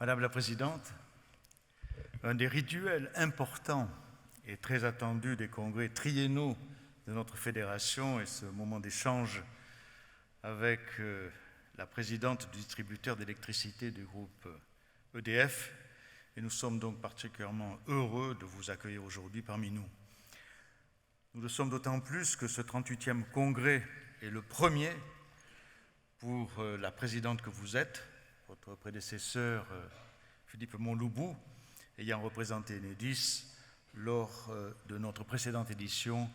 Madame la Présidente, un des rituels importants et très attendus des congrès triennaux de notre fédération est ce moment d'échange avec la présidente du distributeur d'électricité du groupe EDF. Et nous sommes donc particulièrement heureux de vous accueillir aujourd'hui parmi nous. Nous le sommes d'autant plus que ce 38e congrès est le premier pour la présidente que vous êtes, votre prédécesseur Philippe Montloubou, ayant représenté Enedis lors de notre précédente édition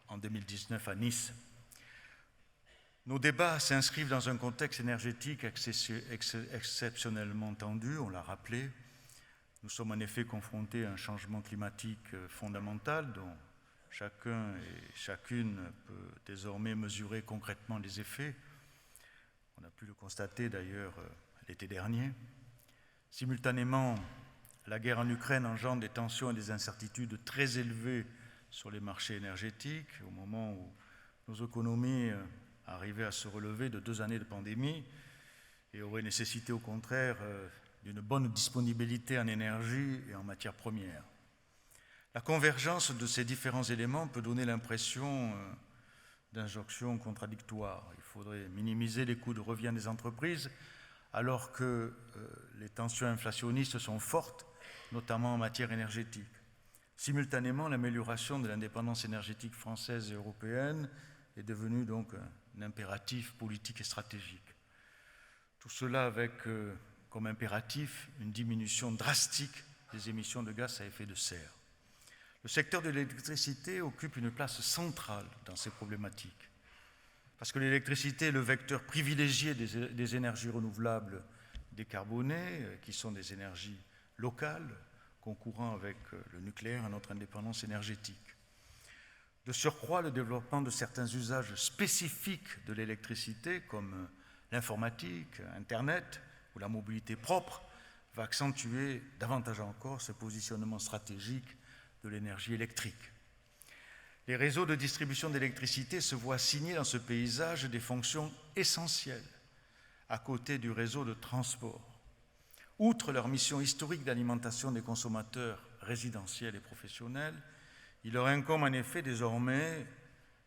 en 2019 à Nice. Nos débats s'inscrivent dans un contexte énergétique exceptionnellement tendu, on l'a rappelé. Nous sommes en effet confrontés à un changement climatique fondamental dont chacun et chacune peut désormais mesurer concrètement les effets. On a pu le constater d'ailleurs l'été dernier. Simultanément, la guerre en Ukraine engendre des tensions et des incertitudes très élevées sur les marchés énergétiques, au moment où nos économies arrivaient à se relever de 2 années de pandémie et auraient nécessité au contraire d'une bonne disponibilité en énergie et en matières premières. La convergence de ces différents éléments peut donner l'impression d'injonctions contradictoires. Il faudrait minimiser les coûts de revient des entreprises alors que les tensions inflationnistes sont fortes, notamment en matière énergétique. Simultanément, l'amélioration de l'indépendance énergétique française et européenne est devenue donc un impératif politique et stratégique. Tout cela avec comme impératif une diminution drastique des émissions de gaz à effet de serre. Le secteur de l'électricité occupe une place centrale dans ces problématiques, parce que l'électricité est le vecteur privilégié des énergies renouvelables décarbonées, qui sont des énergies locales, concourant avec le nucléaire à notre indépendance énergétique. De surcroît, le développement de certains usages spécifiques de l'électricité, comme l'informatique, Internet ou la mobilité propre, va accentuer davantage encore ce positionnement stratégique de l'énergie électrique. Les réseaux de distribution d'électricité se voient assigner dans ce paysage des fonctions essentielles, à côté du réseau de transport. Outre leur mission historique d'alimentation des consommateurs résidentiels et professionnels, il leur incombe en effet désormais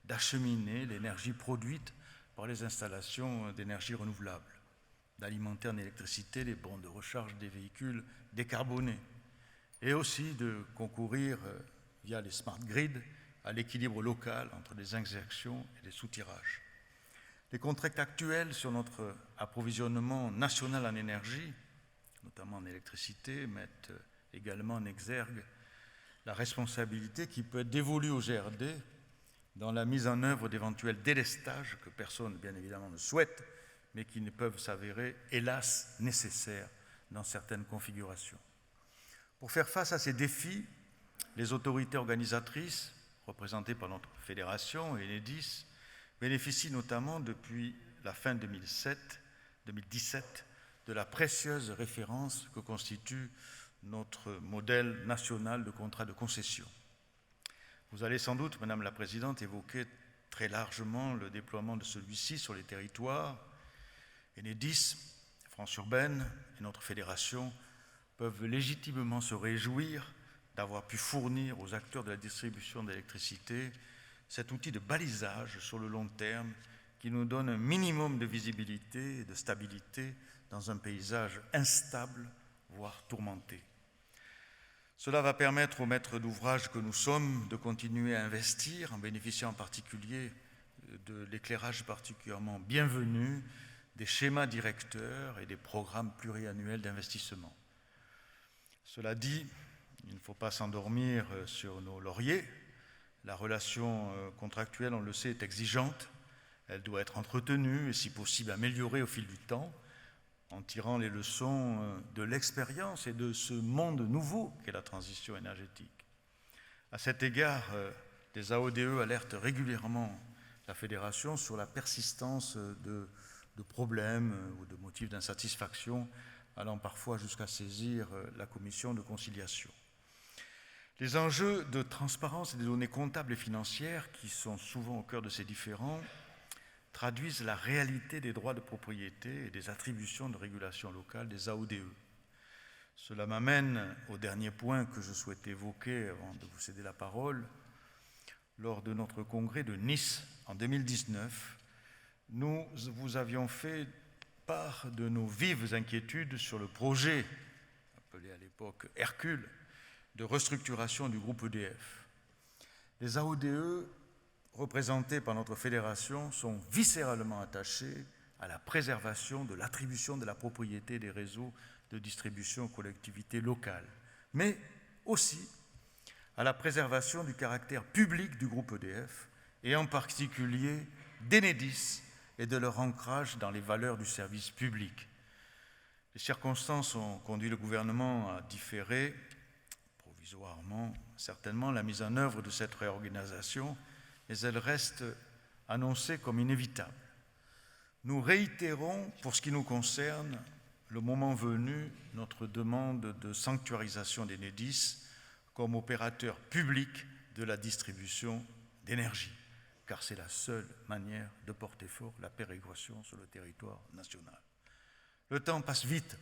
d'acheminer l'énergie produite par les installations d'énergie renouvelable, d'alimenter en électricité les bornes de recharge des véhicules décarbonés et aussi de concourir via les smart grids à l'équilibre local entre les injections et les soutirages. Les contraintes actuelles sur notre approvisionnement national en énergie, notamment en électricité, mettent également en exergue la responsabilité qui peut être dévolue au GRD dans la mise en œuvre d'éventuels délestages que personne, bien évidemment, ne souhaite, mais qui ne peuvent s'avérer, hélas, nécessaires dans certaines configurations. Pour faire face à ces défis, les autorités organisatrices, représentées par notre fédération et Enedis, bénéficient notamment depuis la fin 2017 de la précieuse référence que constitue notre modèle national de contrat de concession. Vous allez sans doute, Madame la Présidente, évoquer très largement le déploiement de celui-ci sur les territoires. Enedis, France Urbaine et notre fédération peuvent légitimement se réjouir d'avoir pu fournir aux acteurs de la distribution d'électricité cet outil de balisage sur le long terme qui nous donne un minimum de visibilité et de stabilité dans un paysage instable, voire tourmenté. Cela va permettre aux maîtres d'ouvrage que nous sommes de continuer à investir en bénéficiant en particulier de l'éclairage particulièrement bienvenu des schémas directeurs et des programmes pluriannuels d'investissement. Cela dit, il ne faut pas s'endormir sur nos lauriers. La relation contractuelle, on le sait, est exigeante. Elle doit être entretenue et, si possible, améliorée au fil du temps, en tirant les leçons de l'expérience et de ce monde nouveau qu'est la transition énergétique. À cet égard, les AODE alertent régulièrement la Fédération sur la persistance de problèmes ou de motifs d'insatisfaction, allant parfois jusqu'à saisir la commission de conciliation. Les enjeux de transparence et des données comptables et financières, qui sont souvent au cœur de ces différends, traduisent la réalité des droits de propriété et des attributions de régulation locale des AODE. Cela m'amène au dernier point que je souhaite évoquer avant de vous céder la parole. Lors de notre congrès de Nice en 2019, nous vous avions fait part de nos vives inquiétudes sur le projet, appelé à l'époque Hercule, de restructuration du groupe EDF. Les AODE, représentés par notre fédération, sont viscéralement attachés à la préservation de l'attribution de la propriété des réseaux de distribution aux collectivités locales, mais aussi à la préservation du caractère public du groupe EDF et en particulier d'Enedis et de leur ancrage dans les valeurs du service public. Les circonstances ont conduit le gouvernement à différer, provisoirement certainement, la mise en œuvre de cette réorganisation, mais elle reste annoncée comme inévitable. Nous réitérons, pour ce qui nous concerne, le moment venu, notre demande de sanctuarisation d'Enedis comme opérateur public de la distribution d'énergie, car c'est la seule manière de porter fort la péréquation sur le territoire national. Le temps passe vite,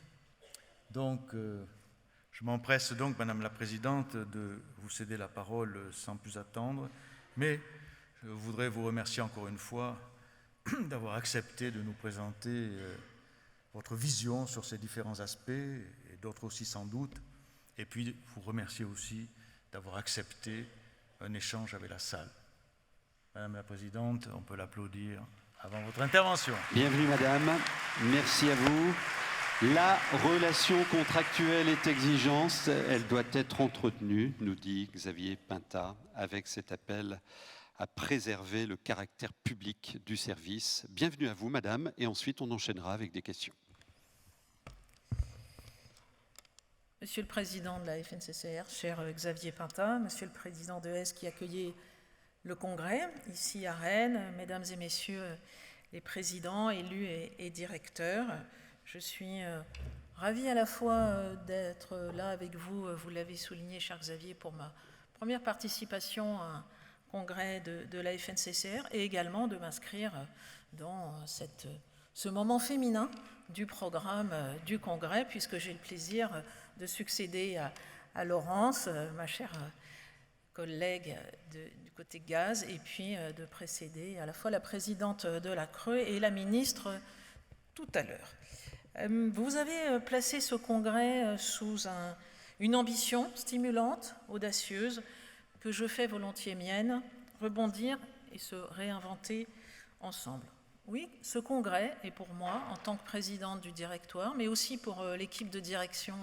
donc je m'empresse donc, Madame la Présidente, de vous céder la parole sans plus attendre, mais je voudrais vous remercier encore une fois d'avoir accepté de nous présenter votre vision sur ces différents aspects, et d'autres aussi sans doute, et puis vous remercier aussi d'avoir accepté un échange avec la salle. Madame la Présidente, on peut l'applaudir avant votre intervention. Bienvenue Madame, merci à vous. La relation contractuelle est exigeante, elle doit être entretenue, nous dit Xavier Pintat, avec cet appel à préserver le caractère public du service. Bienvenue à vous Madame, et ensuite on enchaînera avec des questions. Monsieur le Président de la FNCCR, cher Xavier Pintat, Monsieur le Président de ES qui accueillait le Congrès, ici à Rennes, Mesdames et Messieurs les présidents, élus et directeurs, je suis ravie à la fois d'être là avec vous, vous l'avez souligné, cher Xavier, pour ma première participation à un congrès de la FNCCR et également de m'inscrire dans ce moment féminin du programme du congrès, puisque j'ai le plaisir de succéder à Laurence, ma chère collègue du côté gaz, et puis de précéder à la fois la présidente de la CRE et la ministre tout à l'heure. Vous avez placé ce congrès sous une ambition stimulante, audacieuse, que je fais volontiers mienne, rebondir et se réinventer ensemble. Oui, ce congrès est pour moi, en tant que présidente du directoire, mais aussi pour l'équipe de direction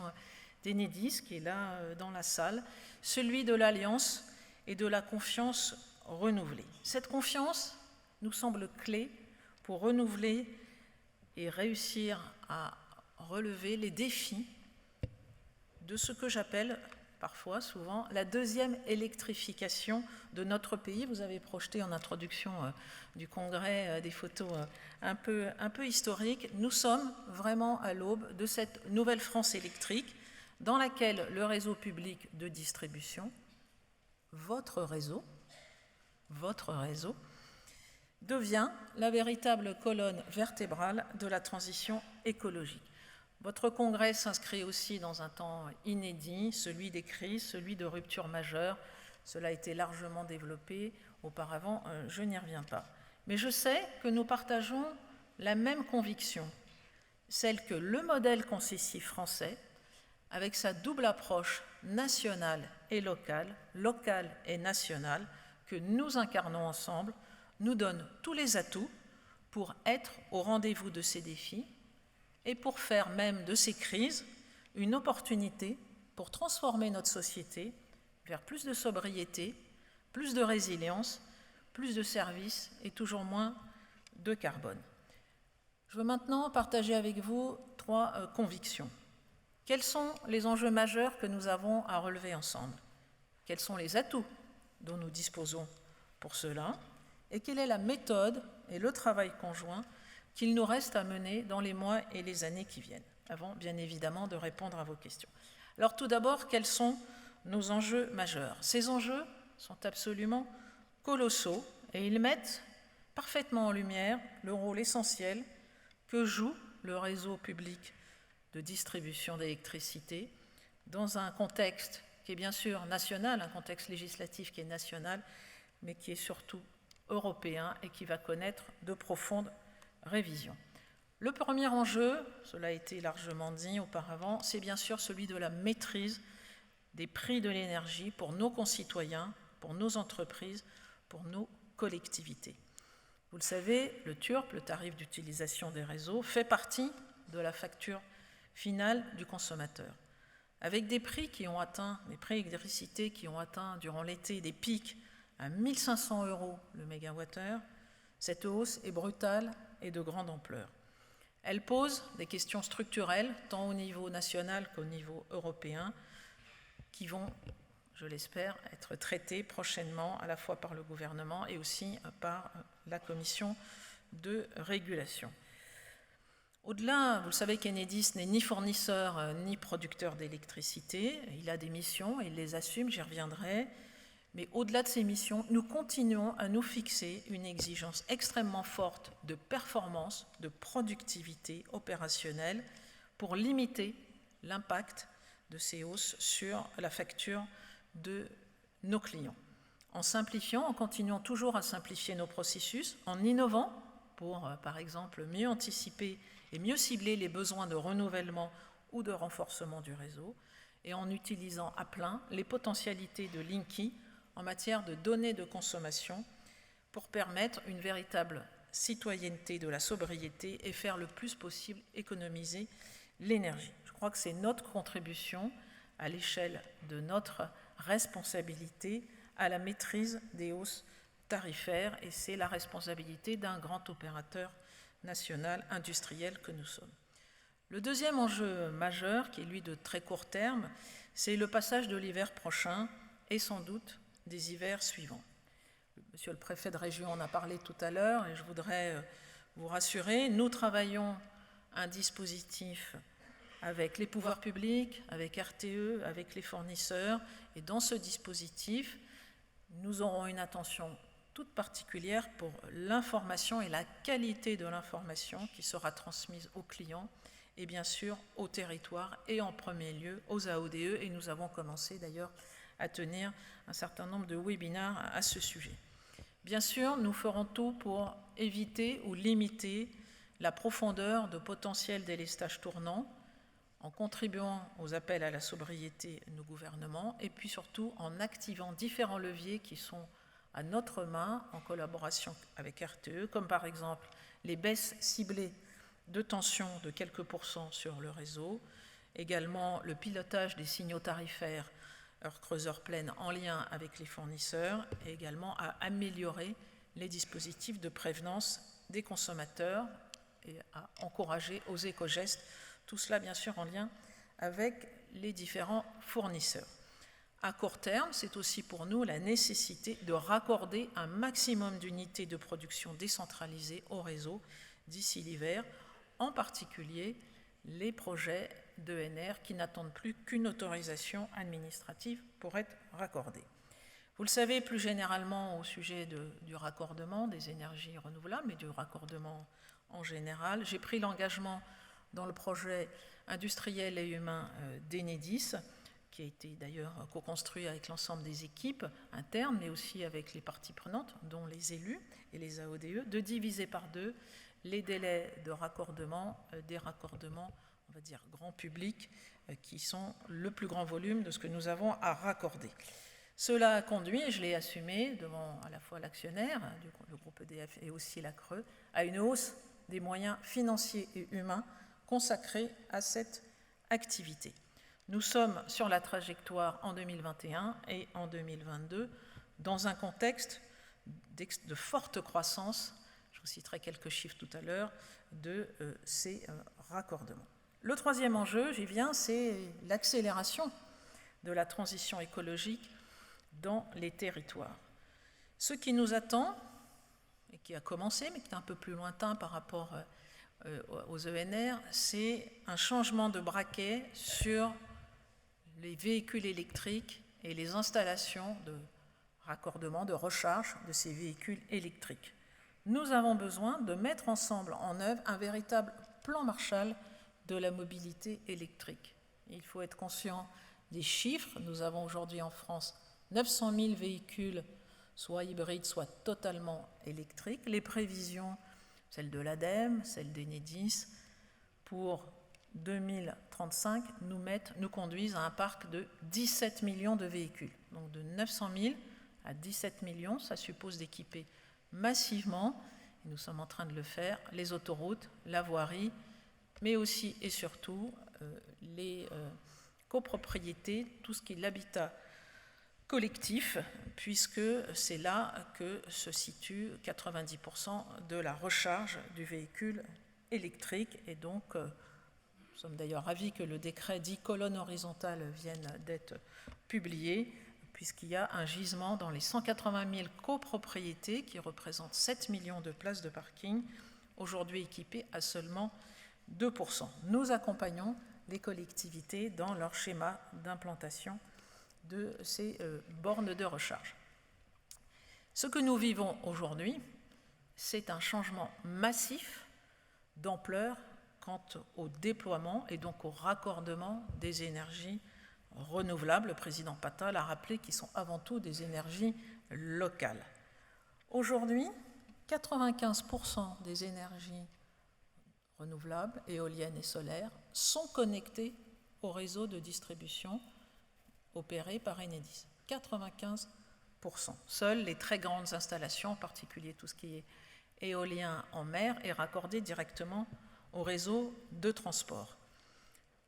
d'Enedis, qui est là dans la salle, celui de l'alliance et de la confiance renouvelée. Cette confiance nous semble clé pour renouveler et réussir à relever les défis de ce que j'appelle parfois, souvent, la deuxième électrification de notre pays. Vous avez projeté en introduction du congrès des photos un peu historiques. Nous sommes vraiment à l'aube de cette nouvelle France électrique dans laquelle le réseau public de distribution, votre réseau, devient la véritable colonne vertébrale de la transition écologique. Votre congrès s'inscrit aussi dans un temps inédit, celui des crises, celui de ruptures majeures. Cela a été largement développé auparavant, je n'y reviens pas. Mais je sais que nous partageons la même conviction, celle que le modèle concessif français, avec sa double approche nationale et locale et nationale, que nous incarnons ensemble, nous donne tous les atouts pour être au rendez-vous de ces défis et pour faire même de ces crises une opportunité pour transformer notre société vers plus de sobriété, plus de résilience, plus de services et toujours moins de carbone. Je veux maintenant partager avec vous 3 convictions. Quels sont les enjeux majeurs que nous avons à relever ensemble? Quels sont les atouts dont nous disposons pour cela? Et quelle est la méthode et le travail conjoint qu'il nous reste à mener dans les mois et les années qui viennent, avant bien évidemment de répondre à vos questions. Alors tout d'abord, quels sont nos enjeux majeurs? Ces enjeux sont absolument colossaux et ils mettent parfaitement en lumière le rôle essentiel que joue le réseau public de distribution d'électricité dans un contexte qui est bien sûr national, un contexte législatif qui est national, mais qui est surtout européen et qui va connaître de profondes révisions. Le premier enjeu, cela a été largement dit auparavant, c'est bien sûr celui de la maîtrise des prix de l'énergie pour nos concitoyens, pour nos entreprises, pour nos collectivités. Vous le savez, le TURP, le tarif d'utilisation des réseaux, fait partie de la facture finale du consommateur. Avec des prix qui ont atteint, des prix d'électricité qui ont atteint durant l'été des pics à 1 500 € le mégawattheure, cette hausse est brutale et de grande ampleur. Elle pose des questions structurelles, tant au niveau national qu'au niveau européen, qui vont, je l'espère, être traitées prochainement à la fois par le gouvernement et aussi par la commission de régulation. Au-delà, vous le savez qu'Enedis n'est ni fournisseur ni producteur d'électricité. Il a des missions, il les assume, j'y reviendrai. Mais au-delà de ces missions, nous continuons à nous fixer une exigence extrêmement forte de performance, de productivité opérationnelle pour limiter l'impact de ces hausses sur la facture de nos clients. En simplifiant, en continuant toujours à simplifier nos processus, en innovant pour, par exemple, mieux anticiper et mieux cibler les besoins de renouvellement ou de renforcement du réseau, et en utilisant à plein les potentialités de Linky en matière de données de consommation pour permettre une véritable citoyenneté de la sobriété et faire le plus possible économiser l'énergie. Je crois que c'est notre contribution à l'échelle de notre responsabilité à la maîtrise des hausses tarifaires, et c'est la responsabilité d'un grand opérateur national industriel que nous sommes. Le deuxième enjeu majeur, qui est lui de très court terme, c'est le passage de l'hiver prochain et sans doute des hivers suivants. Monsieur le préfet de région en a parlé tout à l'heure et je voudrais vous rassurer, nous travaillons un dispositif avec les pouvoirs publics, avec RTE, avec les fournisseurs, et dans ce dispositif, nous aurons une attention toute particulière pour l'information et la qualité de l'information qui sera transmise aux clients et bien sûr au territoire et en premier lieu aux AODE, et nous avons commencé d'ailleurs à tenir un certain nombre de webinaires à ce sujet. Bien sûr, nous ferons tout pour éviter ou limiter la profondeur de potentiel délestage tournant en contribuant aux appels à la sobriété de nos gouvernements et puis surtout en activant différents leviers qui sont à notre main en collaboration avec RTE, comme par exemple les baisses ciblées de tension de quelques pourcents sur le réseau, également le pilotage des signaux tarifaires heure creuse heure pleine en lien avec les fournisseurs et également à améliorer les dispositifs de prévenance des consommateurs et à encourager aux éco-gestes, tout cela bien sûr en lien avec les différents fournisseurs. À court terme, c'est aussi pour nous la nécessité de raccorder un maximum d'unités de production décentralisées au réseau d'ici l'hiver, en particulier les projets d'ENR qui n'attendent plus qu'une autorisation administrative pour être raccordés. Vous le savez, plus généralement au sujet du raccordement des énergies renouvelables, mais du raccordement en général, j'ai pris l'engagement dans le projet industriel et humain d'Enedis, qui a été d'ailleurs co-construit avec l'ensemble des équipes internes, mais aussi avec les parties prenantes, dont les élus et les AODE, de diviser par deux les délais de raccordement, des raccordements, on va dire, grand public, qui sont le plus grand volume de ce que nous avons à raccorder. Cela a conduit, et je l'ai assumé devant à la fois l'actionnaire, le groupe EDF et aussi la CRE, à une hausse des moyens financiers et humains consacrés à cette activité. Nous sommes sur la trajectoire en 2021 et en 2022 dans un contexte de forte croissance, je vous citerai quelques chiffres tout à l'heure, de ces raccordements. Le troisième enjeu, j'y viens, c'est l'accélération de la transition écologique dans les territoires. Ce qui nous attend, et qui a commencé, mais qui est un peu plus lointain par rapport aux ENR, c'est un changement de braquet sur les véhicules électriques et les installations de raccordement, de recharge de ces véhicules électriques. Nous avons besoin de mettre ensemble en œuvre un véritable plan Marshall de la mobilité électrique. Il faut être conscient des chiffres. Nous avons aujourd'hui en France 900 000 véhicules, soit hybrides, soit totalement électriques. Les prévisions, celles de l'ADEME, celles d'Enedis, pour 2035, nous conduisent à un parc de 17 millions de véhicules. Donc de 900 000 à 17 millions, ça suppose d'équiper massivement, et nous sommes en train de le faire, les autoroutes, la voirie, mais aussi et surtout les copropriétés, tout ce qui est l'habitat collectif, puisque c'est là que se situe 90% de la recharge du véhicule électrique. Et donc, nous sommes d'ailleurs ravis que le décret dit colonne horizontale vienne d'être publié, puisqu'il y a un gisement dans les 180 000 copropriétés qui représentent 7 millions de places de parking, aujourd'hui équipées à seulement 2%. Nous accompagnons les collectivités dans leur schéma d'implantation de ces bornes de recharge. Ce que nous vivons aujourd'hui, c'est un changement massif d'ampleur quant au déploiement et donc au raccordement des énergies renouvelables. Le président Pintat l'a rappelé, qui sont avant tout des énergies locales. Aujourd'hui, 95% des énergies renouvelables, éoliennes et solaires, sont connectées au réseau de distribution opéré par Enedis. 95%. Seules les très grandes installations, en particulier tout ce qui est éolien en mer, est raccordé directement au réseau de transport.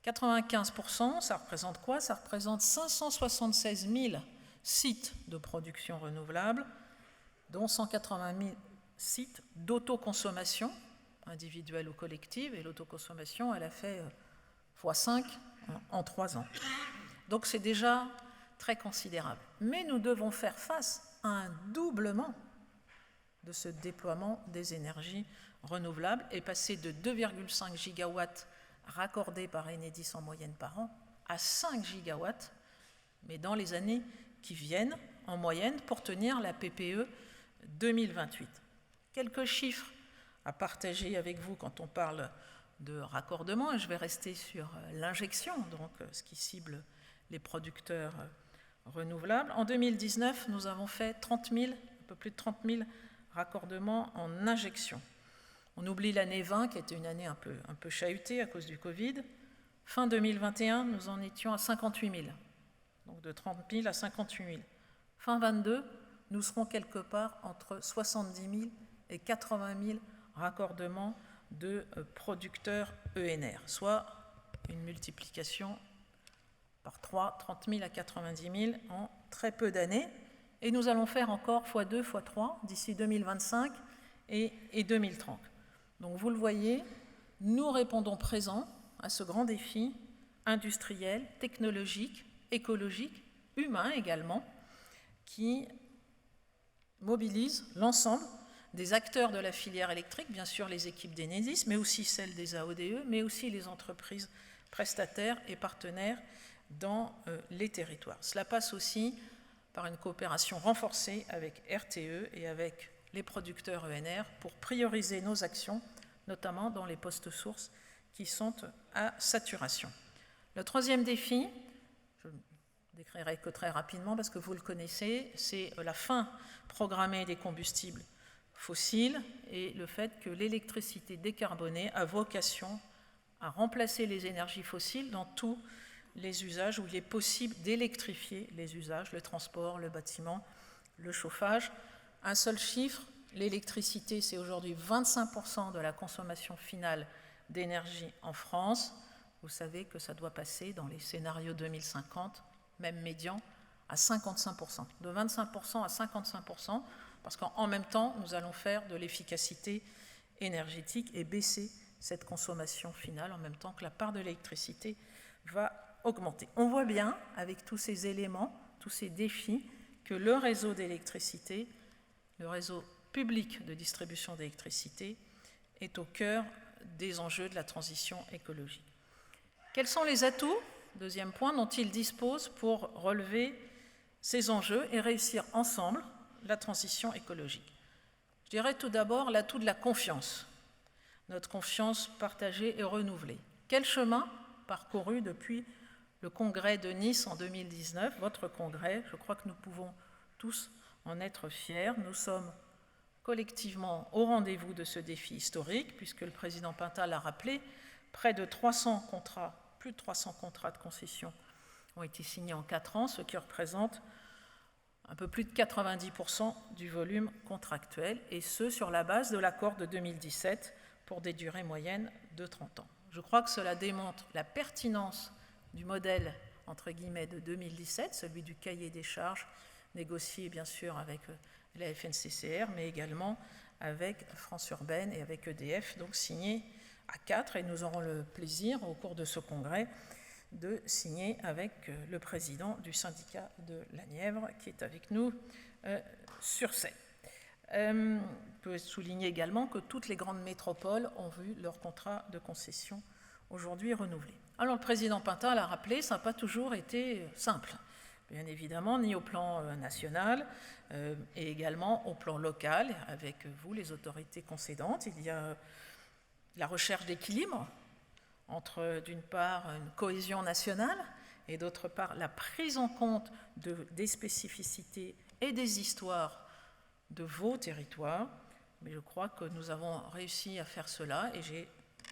95%, ça représente quoi? Ça représente 576 000 sites de production renouvelable, dont 180 000 sites d'autoconsommation, individuelle ou collective, et l'autoconsommation, elle a fait x5 en 3 ans. Donc c'est déjà très considérable. Mais nous devons faire face à un doublement de ce déploiement des énergies renouvelables et passer de 2,5 gigawatts raccordés par Enedis en moyenne par an à 5 gigawatts, mais dans les années qui viennent, en moyenne, pour tenir la PPE 2028. Quelques chiffres à partager avec vous quand on parle de raccordement, et je vais rester sur l'injection, donc ce qui cible les producteurs renouvelables. En 2019, nous avons fait un peu plus de 30 000 raccordements en injection. On oublie l'année 20, qui était une année un peu chahutée à cause du Covid. Fin 2021, nous en étions à 58 000. Donc de 30 000 à 58 000. Fin 22, nous serons quelque part entre 70 000 et 80 000 raccordements de producteurs ENR, soit une multiplication par 3, 30 000 à 90 000 en très peu d'années. Et nous allons faire encore x2, x3 d'ici 2025 et 2030. Donc vous le voyez, nous répondons présent à ce grand défi industriel, technologique, écologique, humain également, qui mobilise l'ensemble des acteurs de la filière électrique, bien sûr les équipes d'Enedis, mais aussi celles des AODE, mais aussi les entreprises prestataires et partenaires dans les territoires. Cela passe aussi par une coopération renforcée avec RTE et avec les producteurs ENR pour prioriser nos actions, notamment dans les postes sources qui sont à saturation. Le troisième défi, je ne le décrirai que très rapidement parce que vous le connaissez, c'est la fin programmée des combustibles fossiles et le fait que l'électricité décarbonée a vocation à remplacer les énergies fossiles dans tous les usages où il est possible d'électrifier les usages, le transport, le bâtiment, le chauffage. Un seul chiffre, l'électricité, c'est aujourd'hui 25% de la consommation finale d'énergie en France. Vous savez que ça doit passer dans les scénarios 2050, même médian, à 55%. De 25% à 55%, parce qu'en même temps, nous allons faire de l'efficacité énergétique et baisser cette consommation finale en même temps que la part de l'électricité va augmenter. On voit bien, avec tous ces éléments, tous ces défis, que le réseau d'électricité, le réseau public de distribution d'électricité, est au cœur des enjeux de la transition écologique. Quels sont les atouts, deuxième point, dont il dispose pour relever ces enjeux et réussir ensemble la transition écologique? Je dirais tout d'abord l'atout de la confiance, notre confiance partagée et renouvelée. Quel chemin parcouru depuis le congrès de Nice en 2019, votre congrès, je crois que nous pouvons tous en être fiers. Nous sommes collectivement au rendez-vous de ce défi historique, puisque le président Pintat l'a rappelé, près de 300 contrats, plus de 300 contrats de concession ont été signés en 4 ans, ce qui représente un peu plus de 90% du volume contractuel, et ce sur la base de l'accord de 2017 pour des durées moyennes de 30 ans. Je crois que cela démontre la pertinence du modèle, entre guillemets, de 2017, celui du cahier des charges, négocié bien sûr avec la FNCCR, mais également avec France Urbaine et avec EDF, donc signé à 4, et nous aurons le plaisir, au cours de ce congrès, de signer avec le président du syndicat de la Nièvre, qui est avec nous sur scène. On peut souligner également que toutes les grandes métropoles ont vu leur contrat de concession aujourd'hui renouvelé. Alors le président Pintat l'a rappelé, ça n'a pas toujours été simple, bien évidemment, ni au plan national et également au plan local, avec vous, les autorités concédantes. Il y a la recherche d'équilibre entre, d'une part, une cohésion nationale et d'autre part, la prise en compte des spécificités et des histoires de vos territoires. Mais je crois que nous avons réussi à faire cela et j'ai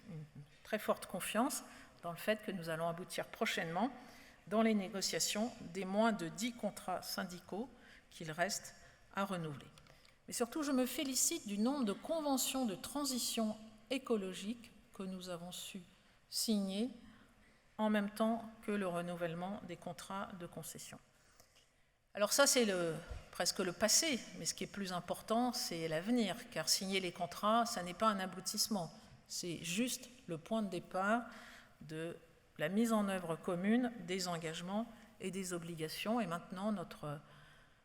une très forte confiance dans le fait que nous allons aboutir prochainement dans les négociations des moins de 10 contrats syndicaux qu'il reste à renouveler. Mais surtout, je me félicite du nombre de conventions de transition écologique que nous avons su signer en même temps que le renouvellement des contrats de concession. Alors ça, c'est presque le passé, mais ce qui est plus important, c'est l'avenir, car signer les contrats, ça n'est pas un aboutissement, c'est juste le point de départ de la mise en œuvre commune des engagements et des obligations. Et maintenant, notre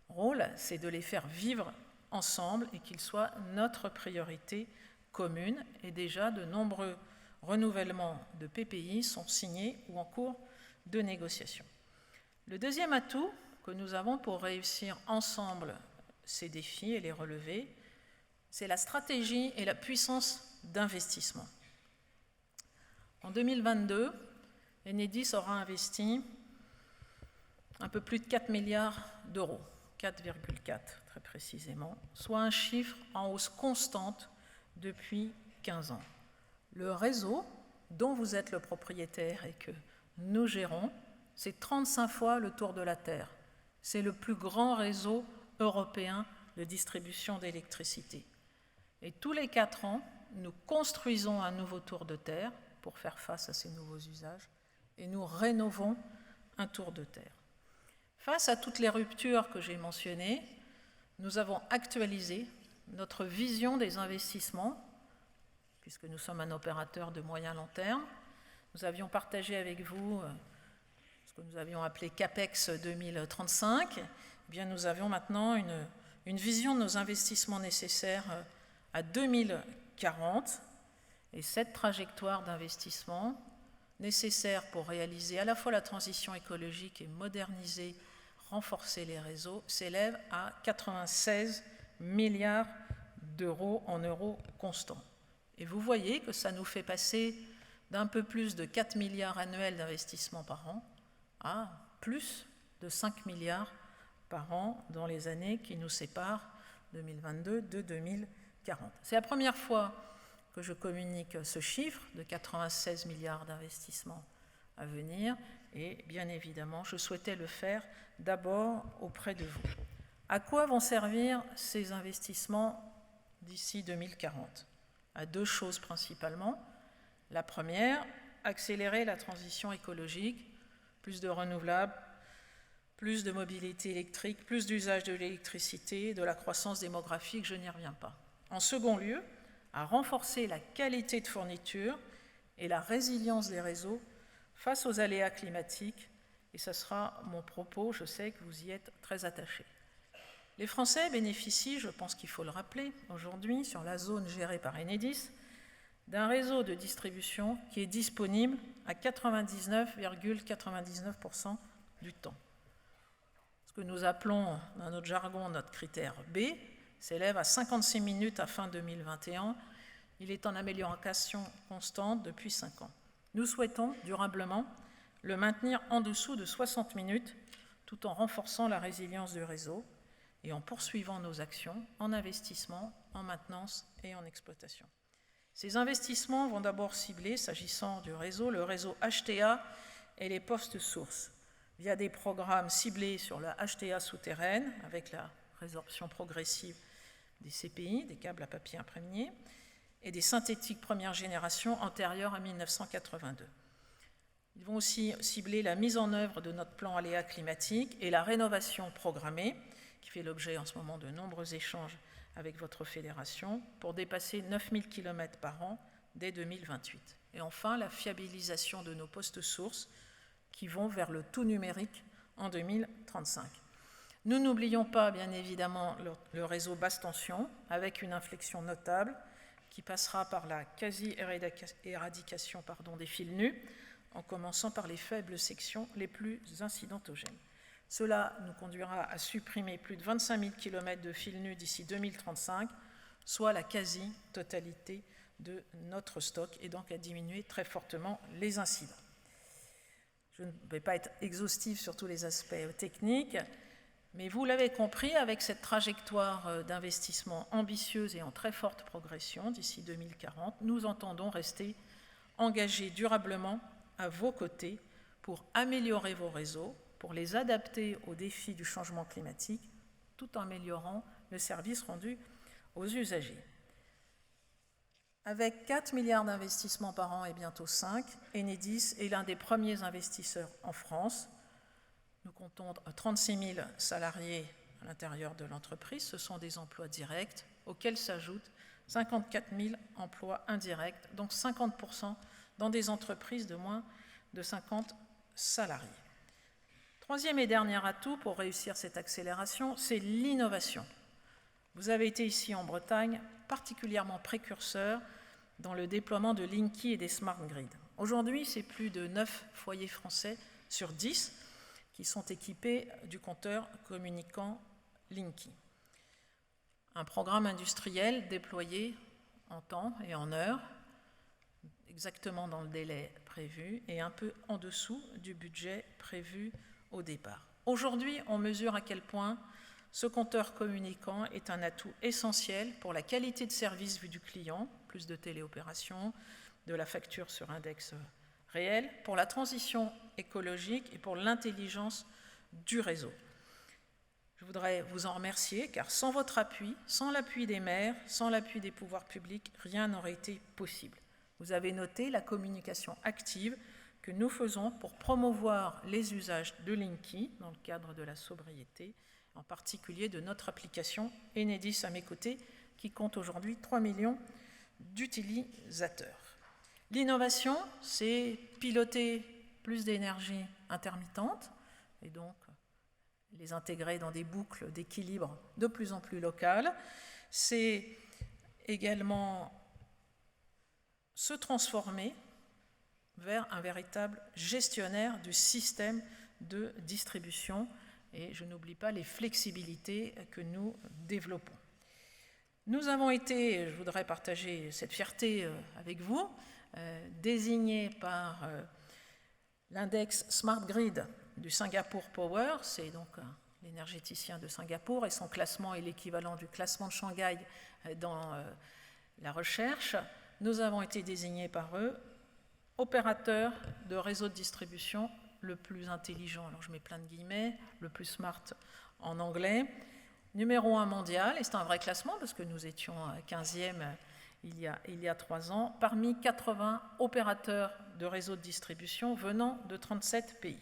rôle, c'est de les faire vivre ensemble et qu'ils soient notre priorité commune. Et déjà, de nombreux renouvellements de PPI sont signés ou en cours de négociation. Le deuxième atout que nous avons pour réussir ensemble ces défis et les relever, c'est la stratégie et la puissance d'investissement. En 2022, Enedis aura investi un peu plus de 4 milliards d'euros, 4,4 très précisément, soit un chiffre en hausse constante depuis 15 ans. Le réseau dont vous êtes le propriétaire et que nous gérons, c'est 35 fois le tour de la Terre. C'est le plus grand réseau européen de distribution d'électricité. Et tous les 4 ans, nous construisons un nouveau tour de Terre pour faire face à ces nouveaux usages et nous rénovons un tour de Terre. Face à toutes les ruptures que j'ai mentionnées, nous avons actualisé notre vision des investissements, puisque nous sommes un opérateur de moyen long terme. Nous avions partagé avec vous ce que nous avions appelé CAPEX 2035. Eh bien, nous avions maintenant une vision de nos investissements nécessaires à 2040. Et cette trajectoire d'investissement nécessaire pour réaliser à la fois la transition écologique et moderniser, renforcer les réseaux s'élève à 96 milliards d'euros en euros constants. Et vous voyez que ça nous fait passer d'un peu plus de 4 milliards annuels d'investissement par an à plus de 5 milliards par an dans les années qui nous séparent 2022 de 2040. C'est la première fois que je communique ce chiffre de 96 milliards d'investissements à venir et bien évidemment, je souhaitais le faire d'abord auprès de vous. À quoi vont servir ces investissements d'ici 2040 ? À 2 choses principalement. La première, accélérer la transition écologique, plus de renouvelables, plus de mobilité électrique, plus d'usage de l'électricité, de la croissance démographique, je n'y reviens pas. En second lieu, à renforcer la qualité de fourniture et la résilience des réseaux face aux aléas climatiques, et ce sera mon propos, je sais que vous y êtes très attachés. Les Français bénéficient, je pense qu'il faut le rappeler aujourd'hui, sur la zone gérée par Enedis, d'un réseau de distribution qui est disponible à 99,99% du temps. Ce que nous appelons dans notre jargon notre critère B s'élève à 56 minutes à fin 2021. Il est en amélioration constante depuis 5 ans. Nous souhaitons durablement le maintenir en dessous de 60 minutes, tout en renforçant la résilience du réseau et en poursuivant nos actions en investissement, en maintenance et en exploitation. Ces investissements vont d'abord cibler, s'agissant du réseau, le réseau HTA et les postes sources, via des programmes ciblés sur la HTA souterraine, avec la résorption progressive des CPI, des câbles à papier imprégné, et des synthétiques première génération antérieures à 1982. Ils vont aussi cibler la mise en œuvre de notre plan aléa climatique et la rénovation programmée, qui fait l'objet en ce moment de nombreux échanges avec votre fédération, pour dépasser 9000 km par an dès 2028. Et enfin, la fiabilisation de nos postes sources qui vont vers le tout numérique en 2035. Nous n'oublions pas, bien évidemment, le réseau basse tension, avec une inflexion notable qui passera par la quasi-éradication des fils nus, en commençant par les faibles sections les plus incidentogènes. Cela nous conduira à supprimer plus de 25 000 km de fils nus d'ici 2035, soit la quasi-totalité de notre stock, et donc à diminuer très fortement les incidents. Je ne vais pas être exhaustive sur tous les aspects techniques, mais vous l'avez compris, avec cette trajectoire d'investissement ambitieuse et en très forte progression d'ici 2040, nous entendons rester engagés durablement à vos côtés pour améliorer vos réseaux, pour les adapter aux défis du changement climatique, tout en améliorant le service rendu aux usagers. Avec 4 milliards d'investissements par an et bientôt 5, Enedis est l'un des premiers investisseurs en France. Nous comptons 36 000 salariés à l'intérieur de l'entreprise. Ce sont des emplois directs auxquels s'ajoutent 54 000 emplois indirects, donc 50% dans des entreprises de moins de 50 salariés. Troisième et dernier atout pour réussir cette accélération, c'est l'innovation. Vous avez été ici en Bretagne particulièrement précurseur dans le déploiement de Linky et des smart grids. Aujourd'hui, c'est plus de 9 foyers français sur 10 qui sont équipés du compteur communicant Linky. Un programme industriel déployé en temps et en heure, exactement dans le délai prévu et un peu en dessous du budget prévu au départ. Aujourd'hui, on mesure à quel point ce compteur communicant est un atout essentiel pour la qualité de service vue du client, plus de téléopération, de la facture sur index réel, pour la transition écologique et pour l'intelligence du réseau. Je voudrais vous en remercier, car sans votre appui, sans l'appui des maires, sans l'appui des pouvoirs publics, rien n'aurait été possible. Vous avez noté la communication active que nous faisons pour promouvoir les usages de Linky dans le cadre de la sobriété, en particulier de notre application Enedis à mes côtés, qui compte aujourd'hui 3 millions d'utilisateurs. L'innovation, c'est piloter plus d'énergie intermittente et donc les intégrer dans des boucles d'équilibre de plus en plus locales. C'est également se transformer vers un véritable gestionnaire du système de distribution. Et je n'oublie pas les flexibilités que nous développons. Nous avons été, je voudrais partager cette fierté avec vous, désignés par l'index Smart Grid du Singapore Power, c'est donc l'énergéticien de Singapour, et son classement est l'équivalent du classement de Shanghai dans la recherche. Nous avons été désignés par eux opérateur de réseau de distribution le plus intelligent, alors je mets plein de guillemets, le plus smart en anglais, numéro 1 mondial, et c'est un vrai classement parce que nous étions 15e il y a 3 ans, parmi 80 opérateurs de réseaux de distribution venant de 37 pays.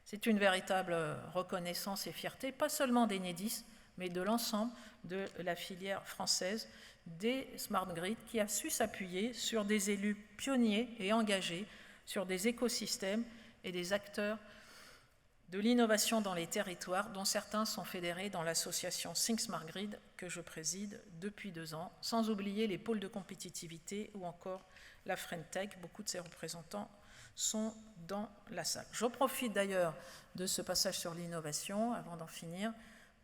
C'est une véritable reconnaissance et fierté, pas seulement d'Enedis, mais de l'ensemble de la filière française des smart grids qui a su s'appuyer sur des élus pionniers et engagés, sur des écosystèmes et des acteurs de l'innovation dans les territoires, dont certains sont fédérés dans l'association Think Smart Grid que je préside depuis 2 ans, sans oublier les pôles de compétitivité ou encore la Frentech. Beaucoup de ses représentants sont dans la salle. Je profite d'ailleurs de ce passage sur l'innovation, avant d'en finir,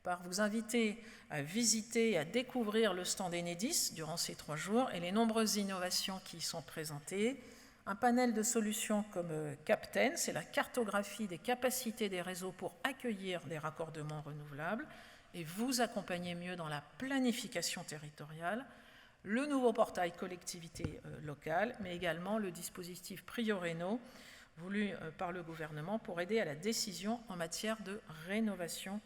par vous inviter à visiter et à découvrir le stand Enedis durant ces 3 jours et les nombreuses innovations qui y sont présentées. un panel de solutions comme CAPTEN, c'est la cartographie des capacités des réseaux pour accueillir des raccordements renouvelables et vous accompagner mieux dans la planification territoriale, le nouveau portail collectivité locale, mais également le dispositif Prioréno voulu par le gouvernement pour aider à la décision en matière de rénovation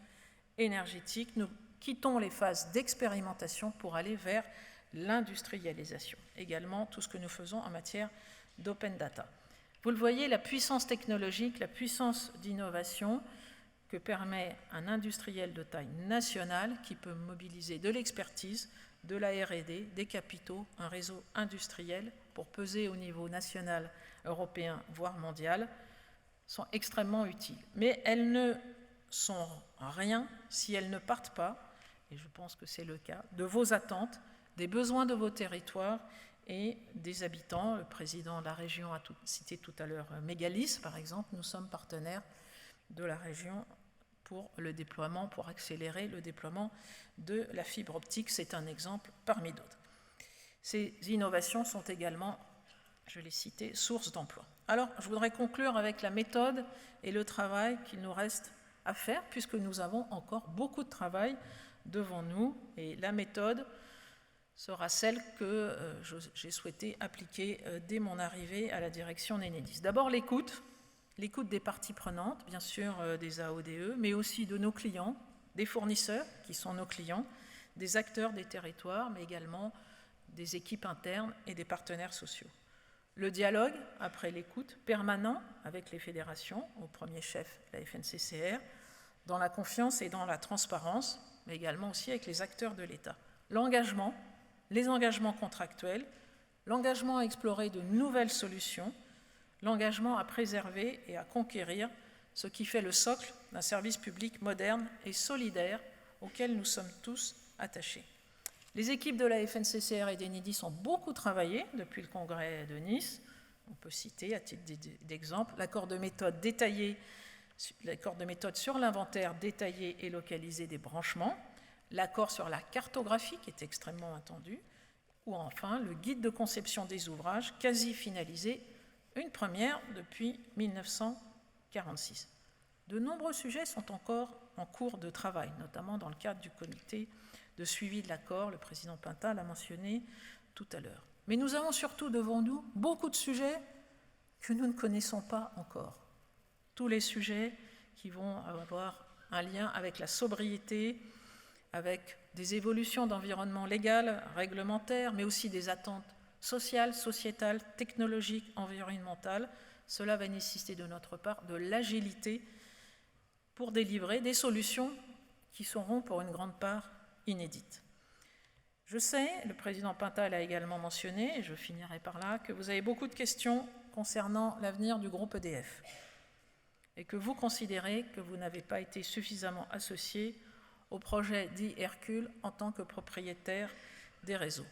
énergétique. Nous quittons les phases d'expérimentation pour aller vers l'industrialisation. Également, tout ce que nous faisons en matière d'open data. Vous le voyez, la puissance technologique, la puissance d'innovation que permet un industriel de taille nationale qui peut mobiliser de l'expertise, de la R&D, des capitaux, un réseau industriel pour peser au niveau national, européen, voire mondial, sont extrêmement utiles. Mais elles ne sont rien si elles ne partent pas, et je pense que c'est le cas, de vos attentes, des besoins de vos territoires et des habitants. Le président de la région a cité tout à l'heure Mégalis, par exemple. Nous sommes partenaires de la région pour le déploiement, pour accélérer le déploiement de la fibre optique. C'est un exemple parmi d'autres. Ces innovations sont également, je l'ai cité, source d'emploi. Alors, je voudrais conclure avec la méthode et le travail qu'il nous reste à faire, puisque nous avons encore beaucoup de travail devant nous. Et la méthode sera celle que j'ai souhaité appliquer dès mon arrivée à la direction d'Enedis. D'abord l'écoute des parties prenantes, bien sûr des AODE, mais aussi de nos clients, des fournisseurs qui sont nos clients, des acteurs des territoires, mais également des équipes internes et des partenaires sociaux. Le dialogue, après l'écoute, permanent avec les fédérations, au premier chef la FNCCR, dans la confiance et dans la transparence, mais également aussi avec les acteurs de l'État. L'engagement, les engagements contractuels, l'engagement à explorer de nouvelles solutions, l'engagement à préserver et à conquérir ce qui fait le socle d'un service public moderne et solidaire auquel nous sommes tous attachés. Les équipes de la FNCCR et d'Enedis ont beaucoup travaillé depuis le congrès de Nice. On peut citer, à titre d'exemple, l'accord de méthode sur l'inventaire détaillé et localisé des branchements, l'accord sur la cartographie qui est extrêmement attendu, ou enfin le guide de conception des ouvrages quasi finalisé, une première depuis 1946. De nombreux sujets sont encore en cours de travail, notamment dans le cadre du comité de suivi de l'accord, le président Pinta l'a mentionné tout à l'heure. Mais nous avons surtout devant nous beaucoup de sujets que nous ne connaissons pas encore. Tous les sujets qui vont avoir un lien avec la sobriété, avec des évolutions d'environnement légal, réglementaire, mais aussi des attentes sociales, sociétales, technologiques, environnementales. Cela va nécessiter de notre part de l'agilité pour délivrer des solutions qui seront pour une grande part inédites. Je sais, le président Pinta l'a également mentionné, et je finirai par là, que vous avez beaucoup de questions concernant l'avenir du groupe EDF et que vous considérez que vous n'avez pas été suffisamment associé au projet dit Hercule en tant que propriétaire des réseaux.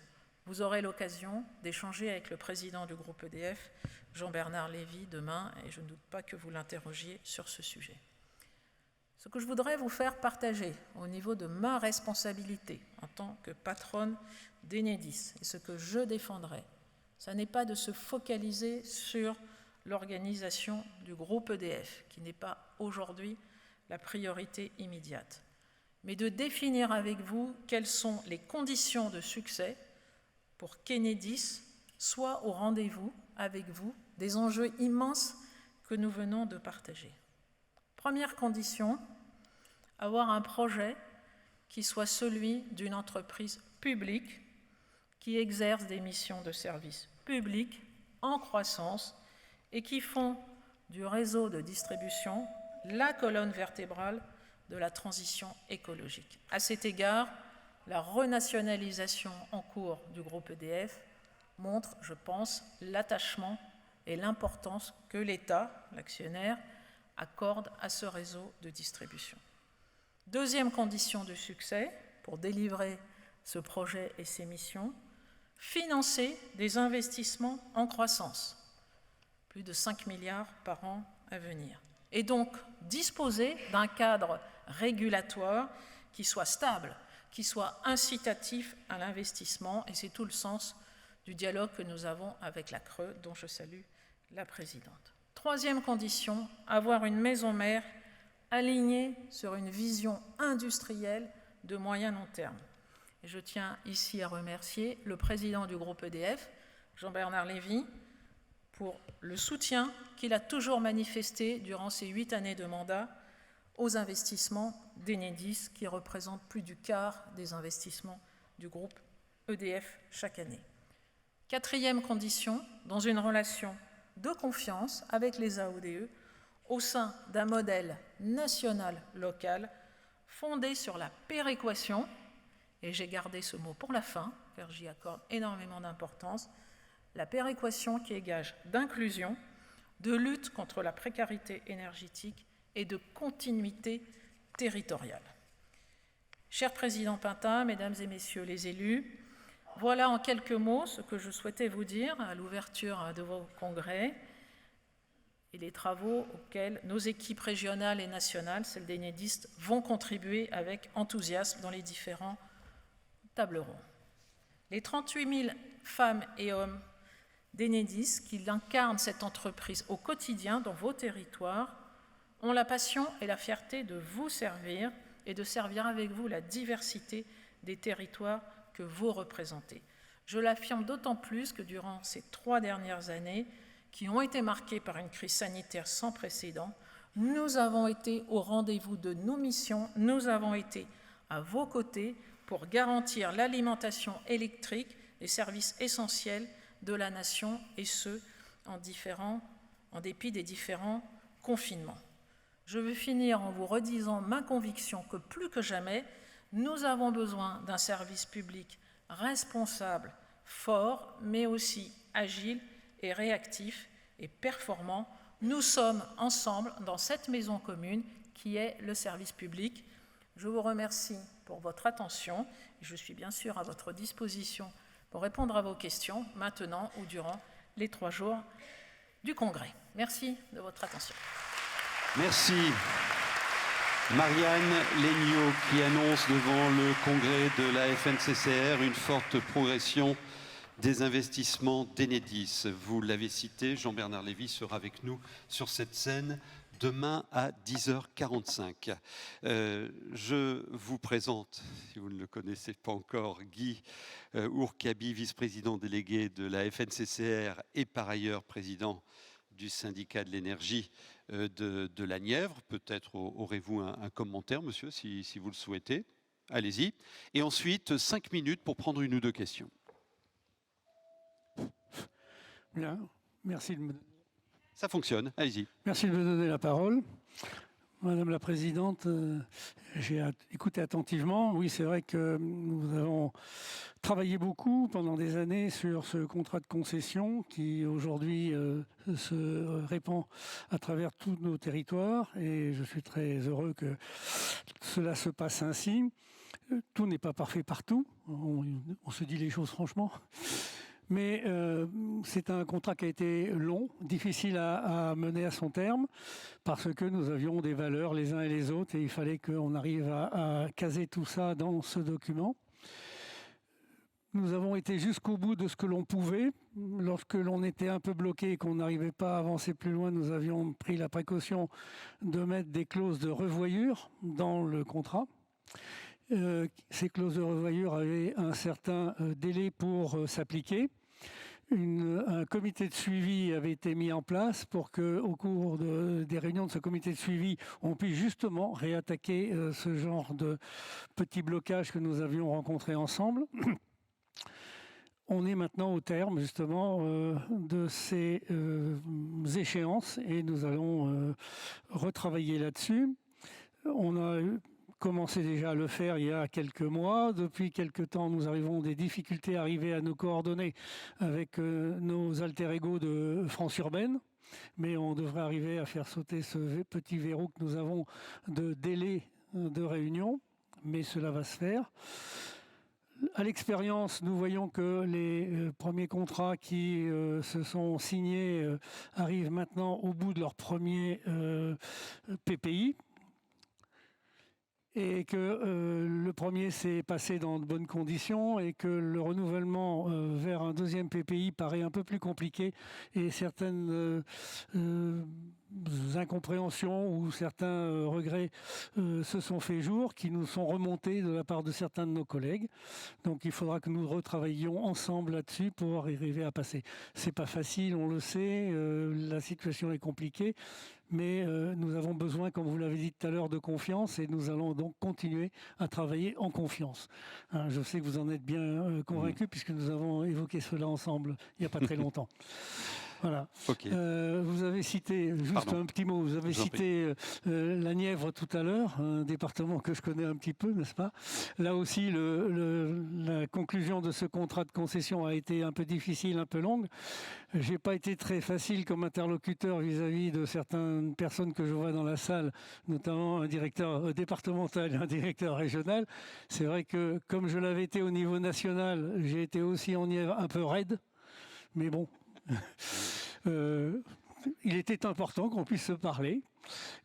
Vous aurez l'occasion d'échanger avec le président du groupe EDF, Jean-Bernard Lévy, demain, et je ne doute pas que vous l'interrogiez sur ce sujet. Ce que je voudrais vous faire partager au niveau de ma responsabilité en tant que patronne d'Enedis, et ce que je défendrai, ce n'est pas de se focaliser sur l'organisation du groupe EDF, qui n'est pas aujourd'hui la priorité immédiate, mais de définir avec vous quelles sont les conditions de succès pour qu'Enedis soit au rendez-vous avec vous des enjeux immenses que nous venons de partager. Première condition, avoir un projet qui soit celui d'une entreprise publique qui exerce des missions de service public en croissance et qui font du réseau de distribution la colonne vertébrale de la transition écologique. À cet égard, la renationalisation en cours du groupe EDF montre, je pense, l'attachement et l'importance que l'État, l'actionnaire, accorde à ce réseau de distribution. Deuxième condition de succès pour délivrer ce projet et ses missions, financer des investissements en croissance, plus de 5 milliards par an à venir, et donc disposer d'un cadre régulatoire qui soit stable, qui soit incitatif à l'investissement, et c'est tout le sens du dialogue que nous avons avec la CRE, dont je salue la présidente. Troisième condition, avoir une maison mère alignée sur une vision industrielle de moyen long terme. Et je tiens ici à remercier le président du groupe EDF, Jean-Bernard Lévy, pour le soutien qu'il a toujours manifesté durant ses 8 années de mandat aux investissements d'Enedis, qui représentent plus du quart des investissements du groupe EDF chaque année. Quatrième condition, dans une relation de confiance avec les AODE, au sein d'un modèle national-local fondé sur la péréquation, et j'ai gardé ce mot pour la fin, car j'y accorde énormément d'importance, la péréquation qui est gage d'inclusion, de lutte contre la précarité énergétique et de continuité territoriale. Cher Président Pintat, Mesdames et Messieurs les élus, voilà en quelques mots ce que je souhaitais vous dire à l'ouverture de vos congrès et les travaux auxquels nos équipes régionales et nationales, celles d'Enedis, vont contribuer avec enthousiasme dans les différents tables rondes. Les 38 000 femmes et hommes d'Enedis qui incarnent cette entreprise au quotidien dans vos territoires ont la passion et la fierté de vous servir et de servir avec vous la diversité des territoires que vous représentez. Je l'affirme d'autant plus que durant ces 3 dernières années, qui ont été marquées par une crise sanitaire sans précédent, nous avons été au rendez-vous de nos missions, nous avons été à vos côtés pour garantir l'alimentation électrique des services essentiels de la nation, et ce, en dépit des différents confinements. Je veux finir en vous redisant ma conviction que plus que jamais, nous avons besoin d'un service public responsable, fort, mais aussi agile et réactif et performant. Nous sommes ensemble dans cette maison commune qui est le service public. Je vous remercie pour votre attention et je suis bien sûr à votre disposition pour répondre à vos questions maintenant ou durant les 3 jours du Congrès. Merci de votre attention. Merci. Marianne Legnaud qui annonce devant le Congrès de la FNCCR une forte progression des investissements d'Enedis. Vous l'avez cité, Jean-Bernard Lévy sera avec nous sur cette scène demain à 10h45. Je vous présente, si vous ne le connaissez pas encore, Guy Ourkabi, vice-président délégué de la FNCCR et par ailleurs président du syndicat de l'énergie de la Nièvre. Peut-être aurez-vous un commentaire, monsieur, si vous le souhaitez. Allez-y. Et ensuite, 5 minutes pour prendre 1 ou 2 questions. Bien, merci de me... Ça fonctionne, allez-y. Merci de me donner la parole. Madame la Présidente, j'ai écouté attentivement. Oui, c'est vrai que nous avons travaillé beaucoup pendant des années sur ce contrat de concession qui aujourd'hui se répand à travers tous nos territoires et je suis très heureux que cela se passe ainsi. Tout n'est pas parfait partout, on se dit les choses franchement. Mais c'est un contrat qui a été long, difficile à mener à son terme, parce que nous avions des valeurs les uns et les autres, et il fallait qu'on arrive à caser tout ça dans ce document. Nous avons été jusqu'au bout de ce que l'on pouvait. Lorsque l'on était un peu bloqué et qu'on n'arrivait pas à avancer plus loin, nous avions pris la précaution de mettre des clauses de revoyure dans le contrat. Ces clauses de revoyure avaient un certain délai pour s'appliquer. Un comité de suivi avait été mis en place pour qu'au cours des réunions de ce comité de suivi, on puisse justement réattaquer ce genre de petits blocages que nous avions rencontrés ensemble. On est maintenant au terme justement de ces échéances et nous allons retravailler là-dessus. On a commencé déjà à le faire il y a quelques mois. Depuis quelques temps, nous arrivons des difficultés à arriver à nous coordonner avec nos alter-ego de France Urbaine. Mais on devrait arriver à faire sauter ce petit verrou que nous avons de délai de réunion. Mais cela va se faire. À l'expérience, nous voyons que les premiers contrats qui se sont signés arrivent maintenant au bout de leur premier PPI. et que le premier s'est passé dans de bonnes conditions et que le renouvellement vers un deuxième PPI paraît un peu plus compliqué et certaines incompréhensions ou certains regrets se sont fait jour, qui nous sont remontés de la part de certains de nos collègues. Donc il faudra que nous retravaillions ensemble là-dessus pour arriver à passer. C'est pas facile, on le sait, la situation est compliquée, mais nous avons besoin, comme vous l'avez dit tout à l'heure, de confiance et nous allons donc continuer à travailler en confiance. Hein, je sais que vous en êtes bien convaincus puisque nous avons évoqué cela ensemble il n'y a pas très longtemps. Voilà. Okay. Vous avez cité, juste un petit mot, vous avez cité la Nièvre tout à l'heure, un département que je connais un petit peu, n'est-ce pas? Là aussi, la conclusion de ce contrat de concession a été un peu difficile, un peu longue. Je n'ai pas été très facile comme interlocuteur vis-à-vis de certaines personnes que je vois dans la salle, notamment un directeur départemental et un directeur régional. C'est vrai que, comme je l'avais été au niveau national, j'ai été aussi en Nièvre un peu raide, mais bon... il était important qu'on puisse se parler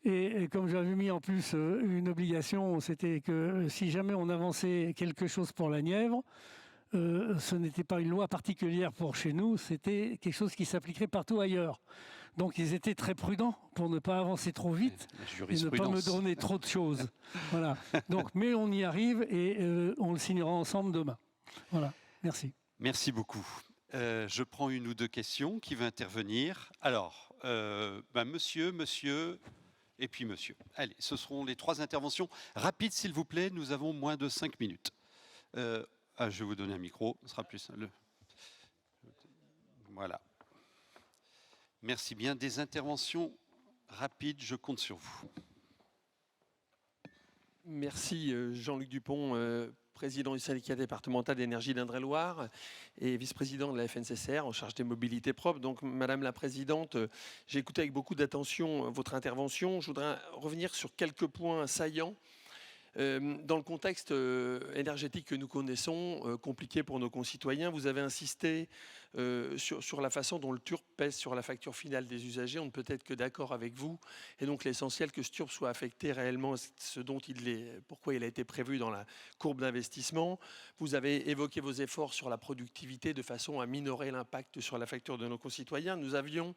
et comme j'avais mis en plus une obligation, c'était que si jamais on avançait quelque chose pour la Nièvre, ce n'était pas une loi particulière pour chez nous, c'était quelque chose qui s'appliquerait partout ailleurs. Donc ils étaient très prudents pour ne pas avancer trop vite et ne pas me donner trop de choses. Voilà. Donc, mais on y arrive et on le signera ensemble demain. Voilà. Merci. Merci beaucoup. Je prends une ou deux questions. Qui veut intervenir? Alors, monsieur, et puis monsieur. Allez, ce seront les 3 interventions. Rapides, s'il vous plaît, nous avons moins de 5 minutes. Je vais vous donner un micro, ce sera plus simple. Voilà. Merci bien. Des interventions rapides, je compte sur vous. Merci Jean-Luc Dupont, président du syndicat départemental d'énergie d'Indre-et-Loire et vice-président de la FNCCR en charge des mobilités propres. Donc, Madame la Présidente, j'ai écouté avec beaucoup d'attention votre intervention. Je voudrais revenir sur quelques points saillants. Dans le contexte énergétique que nous connaissons, compliqué pour nos concitoyens, vous avez insisté sur la façon dont le TURP pèse sur la facture finale des usagers. On ne peut être que d'accord avec vous. Et donc l'essentiel que ce TURP soit affecté réellement, ce dont pourquoi il a été prévu dans la courbe d'investissement. Vous avez évoqué vos efforts sur la productivité de façon à minorer l'impact sur la facture de nos concitoyens. Nous avions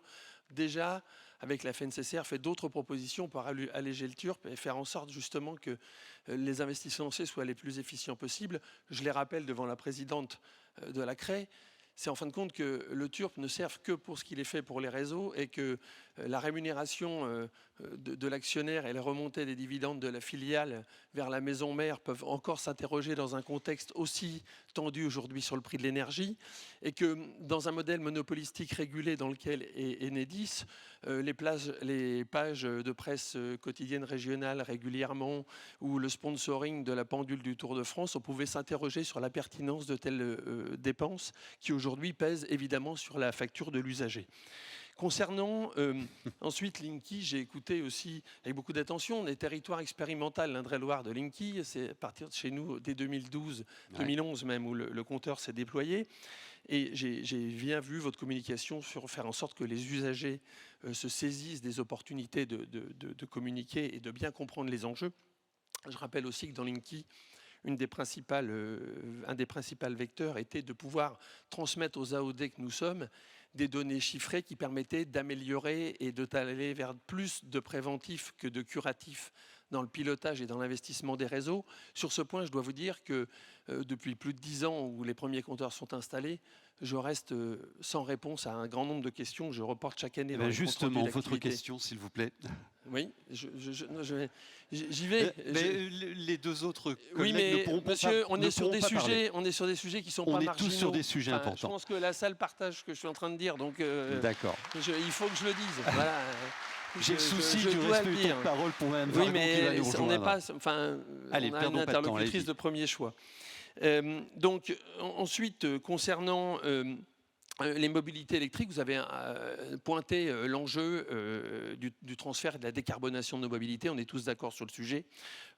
déjà, avec la FNCCR, fait d'autres propositions pour alléger le TURP et faire en sorte justement que les investissements soient les plus efficients possibles. Je les rappelle devant la présidente de la CRE, c'est en fin de compte que le TURP ne serve que pour ce qu'il est fait pour les réseaux et que la rémunération de l'actionnaire et les remontées des dividendes de la filiale vers la maison mère peuvent encore s'interroger dans un contexte aussi tendu aujourd'hui sur le prix de l'énergie et que dans un modèle monopolistique régulé dans lequel est Enedis, les pages de presse quotidienne régionale régulièrement ou le sponsoring de la pendule du Tour de France, on pouvait s'interroger sur la pertinence de telles dépenses qui aujourd'hui pèsent évidemment sur la facture de l'usager. Concernant ensuite Linky, j'ai écouté aussi avec beaucoup d'attention les territoires expérimentaux l'Indre-et-Loire de Linky. C'est à partir de chez nous dès 2012, 2011 même, où le compteur s'est déployé. Et j'ai bien vu votre communication sur faire en sorte que les usagers se saisissent des opportunités de communiquer et de bien comprendre les enjeux. Je rappelle aussi que dans Linky, un des principaux vecteurs était de pouvoir transmettre aux AOD que nous sommes des données chiffrées qui permettaient d'améliorer et d'aller vers plus de préventif que de curatif dans le pilotage et dans l'investissement des réseaux. Sur ce point, je dois vous dire que depuis plus de 10 ans où les premiers compteurs sont installés, je reste sans réponse à un grand nombre de questions que je reporte chaque année. Justement, votre question, s'il vous plaît. Oui, j'y vais. Les deux autres collègues oui, mais ne pourront monsieur, pas, on est sur des sujets qui sont pas marginaux. On est tous sur des sujets importants. Je pense que la salle partage ce que je suis en train de dire, donc d'accord. Il faut que je le dise. Voilà. J'ai le souci du respect du temps de parole pour Mme Vargon qui va nous rejoindre. On n'est pas, enfin, allez, on a une interlocutrice de premier choix. Donc ensuite, concernant les mobilités électriques, vous avez pointé l'enjeu du transfert et de la décarbonation de nos mobilités. On est tous d'accord sur le sujet.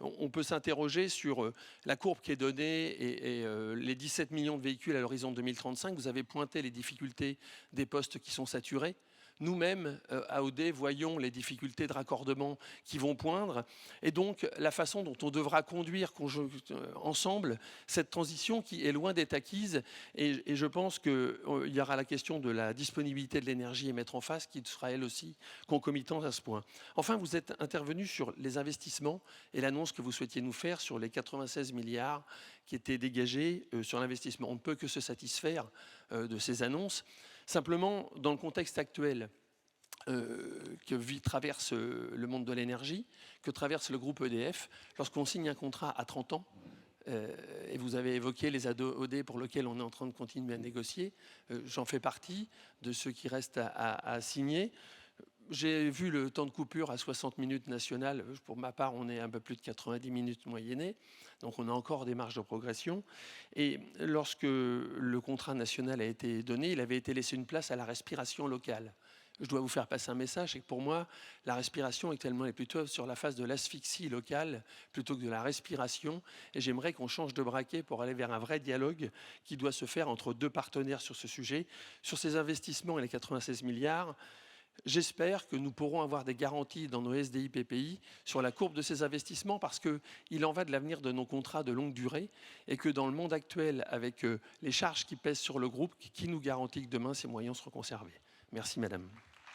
On peut s'interroger sur la courbe qui est donnée et les 17 millions de véhicules à l'horizon 2035. Vous avez pointé les difficultés des postes qui sont saturés. nous-mêmes, AOD, voyons les difficultés de raccordement qui vont poindre, et donc la façon dont on devra conduire ensemble cette transition qui est loin d'être acquise. Et je pense qu'il y aura la question de la disponibilité de l'énergie à mettre en face, qui sera elle aussi concomitante à ce point. Enfin, vous êtes intervenu sur les investissements et l'annonce que vous souhaitiez nous faire sur les 96 milliards qui étaient dégagés sur l'investissement. On ne peut que se satisfaire de ces annonces. Simplement, dans le contexte actuel que traverse le monde de l'énergie, que traverse le groupe EDF, lorsqu'on signe un contrat à 30 ans, et vous avez évoqué les AOD pour lesquels on est en train de continuer à négocier, j'en fais partie de ceux qui restent à signer. J'ai vu le temps de coupure à 60 minutes national. Pour ma part, on est un peu plus de 90 minutes moyennées. Donc, on a encore des marges de progression. Et lorsque le contrat national a été donné, il avait été laissé une place à la respiration locale. Je dois vous faire passer un message, c'est que pour moi, la respiration actuellement est plutôt sur la phase de l'asphyxie locale plutôt que de la respiration. Et j'aimerais qu'on change de braquet pour aller vers un vrai dialogue qui doit se faire entre deux partenaires sur ce sujet. Sur ces investissements et les 96 milliards, j'espère que nous pourrons avoir des garanties dans nos SDI PPI sur la courbe de ces investissements, parce qu'il en va de l'avenir de nos contrats de longue durée, et que dans le monde actuel, avec les charges qui pèsent sur le groupe, qui nous garantit que demain ces moyens seront conservés. Merci madame.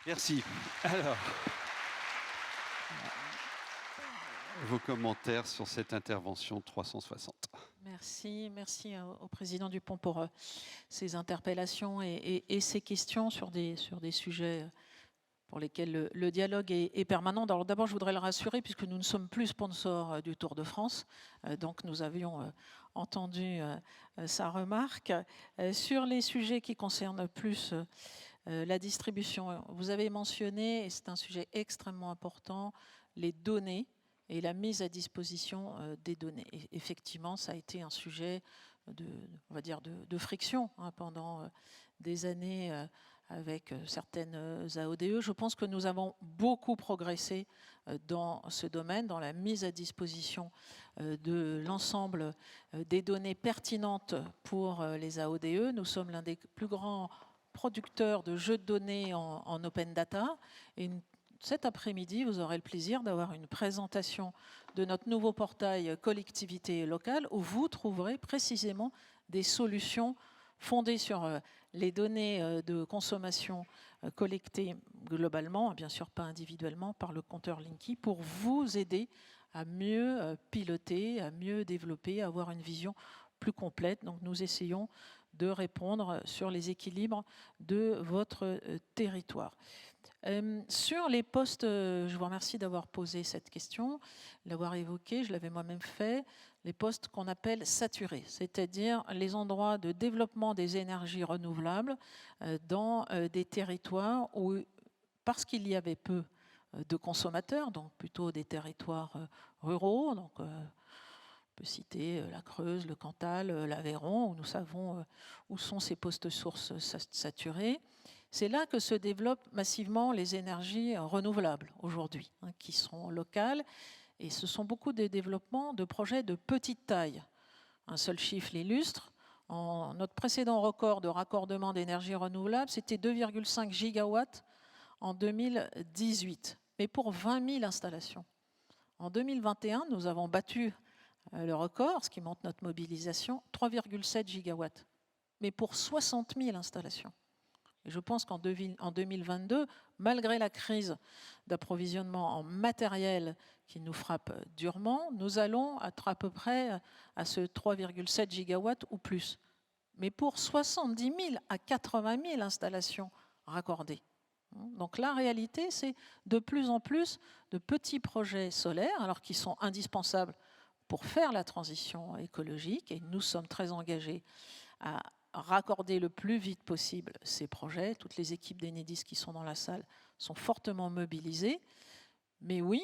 Merci. Alors, vos commentaires sur cette intervention 360. Merci au président Dupont pour ces interpellations et ces questions sur des sujets pour lesquels le dialogue est permanent. Alors d'abord, je voudrais le rassurer, puisque nous ne sommes plus sponsors du Tour de France, donc nous avions entendu sa remarque. Sur les sujets qui concernent plus la distribution, vous avez mentionné, et c'est un sujet extrêmement important, les données et la mise à disposition des données. Et effectivement, ça a été un sujet on va dire de friction pendant des années avec certaines AODE. Je pense que nous avons beaucoup progressé dans ce domaine, dans la mise à disposition de l'ensemble des données pertinentes pour les AODE. Nous sommes l'un des plus grands producteurs de jeux de données en open data. Et cet après-midi, vous aurez le plaisir d'avoir une présentation de notre nouveau portail collectivité locale, où vous trouverez précisément des solutions fondées sur les données de consommation collectées globalement, bien sûr pas individuellement, par le compteur Linky, pour vous aider à mieux piloter, à mieux développer, à avoir une vision plus complète. Donc nous essayons de répondre sur les équilibres de votre territoire. Sur les postes, je vous remercie d'avoir posé cette question, l'avoir évoqué, je l'avais moi-même fait, les postes qu'on appelle saturés, c'est-à-dire les endroits de développement des énergies renouvelables dans des territoires où, parce qu'il y avait peu de consommateurs, donc plutôt des territoires ruraux, donc on peut citer la Creuse, le Cantal, l'Aveyron, où nous savons où sont ces postes sources saturés. C'est là que se développent massivement les énergies renouvelables aujourd'hui, qui sont locales. Et ce sont beaucoup de développements de projets de petite taille. Un seul chiffre l'illustre. Notre précédent record de raccordement d'énergie renouvelable, c'était 2,5 gigawatts en 2018, mais pour 20 000 installations. En 2021, nous avons battu le record, ce qui montre notre mobilisation, 3,7 gigawatts, mais pour 60 000 installations. Et je pense qu'en 2022, malgré la crise d'approvisionnement en matériel qui nous frappe durement, nous allons être à peu près à ce 3,7 gigawatts ou plus. Mais pour 70 000 à 80 000 installations raccordées. Donc la réalité, c'est de plus en plus de petits projets solaires, alors qu'ils sont indispensables pour faire la transition écologique, et nous sommes très engagés à raccorder le plus vite possible ces projets. Toutes les équipes d'Enedis qui sont dans la salle sont fortement mobilisées. Mais oui,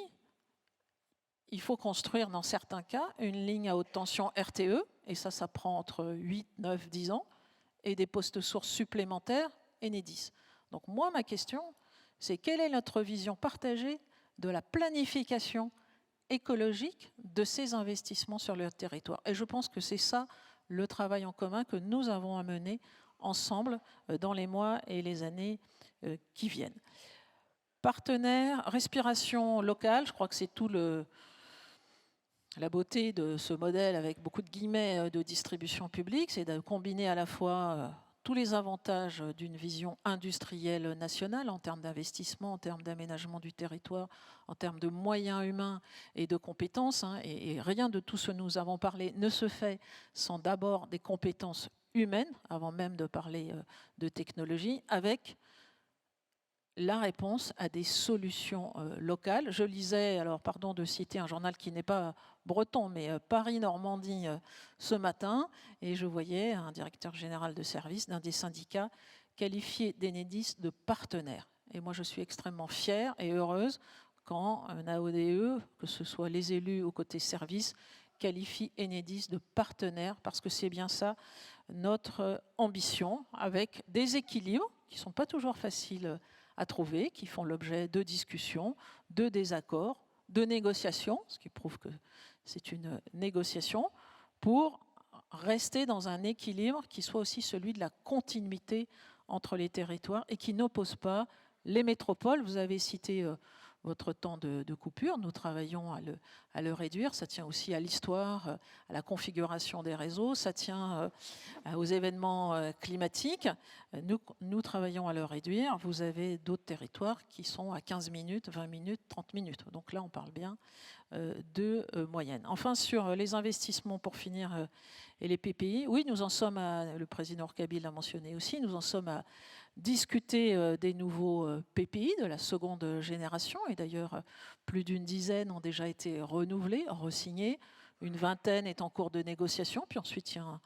il faut construire dans certains cas une ligne à haute tension RTE, et ça prend entre 8, 9, 10 ans, et des postes sources supplémentaires Enedis. Donc moi, ma question, c'est quelle est notre vision partagée de la planification écologique de ces investissements sur le territoire. Et je pense que c'est ça le travail en commun que nous avons à mener ensemble dans les mois et les années qui viennent. Partenaires, respiration locale, je crois que c'est tout la beauté de ce modèle avec beaucoup de guillemets de distribution publique, c'est de combiner à la fois tous les avantages d'une vision industrielle nationale en termes d'investissement, en termes d'aménagement du territoire, en termes de moyens humains et de compétences. Et rien de tout ce que nous avons parlé ne se fait sans d'abord des compétences humaines, avant même de parler de technologie, avec la réponse à des solutions locales. Je lisais, alors pardon de citer un journal qui n'est pas breton, mais Paris-Normandie ce matin, et je voyais un directeur général de service d'un des syndicats qualifié d'Enedis de partenaire. Et moi, je suis extrêmement fière et heureuse quand un AODE, que ce soit les élus ou côté service, qualifie Enedis de partenaire, parce que c'est bien ça notre ambition, avec des équilibres qui ne sont pas toujours faciles à trouver, qui font l'objet de discussions, de désaccords, de négociations, ce qui prouve que c'est une négociation, pour rester dans un équilibre qui soit aussi celui de la continuité entre les territoires et qui n'oppose pas les métropoles. Vous avez cité votre temps de coupure, nous travaillons à le réduire, ça tient aussi à l'histoire, à la configuration des réseaux, ça tient aux événements climatiques, nous travaillons à le réduire, vous avez d'autres territoires qui sont à 15 minutes, 20 minutes, 30 minutes, donc là on parle bien de moyenne. Enfin sur les investissements pour finir et les PPI, oui nous en sommes le président Orkabil l'a mentionné aussi, nous en sommes à discuter des nouveaux PPI de la seconde génération, et d'ailleurs plus d'une dizaine ont déjà été renouvelés, re-signés, une vingtaine est en cours de négociation, puis ensuite il y a un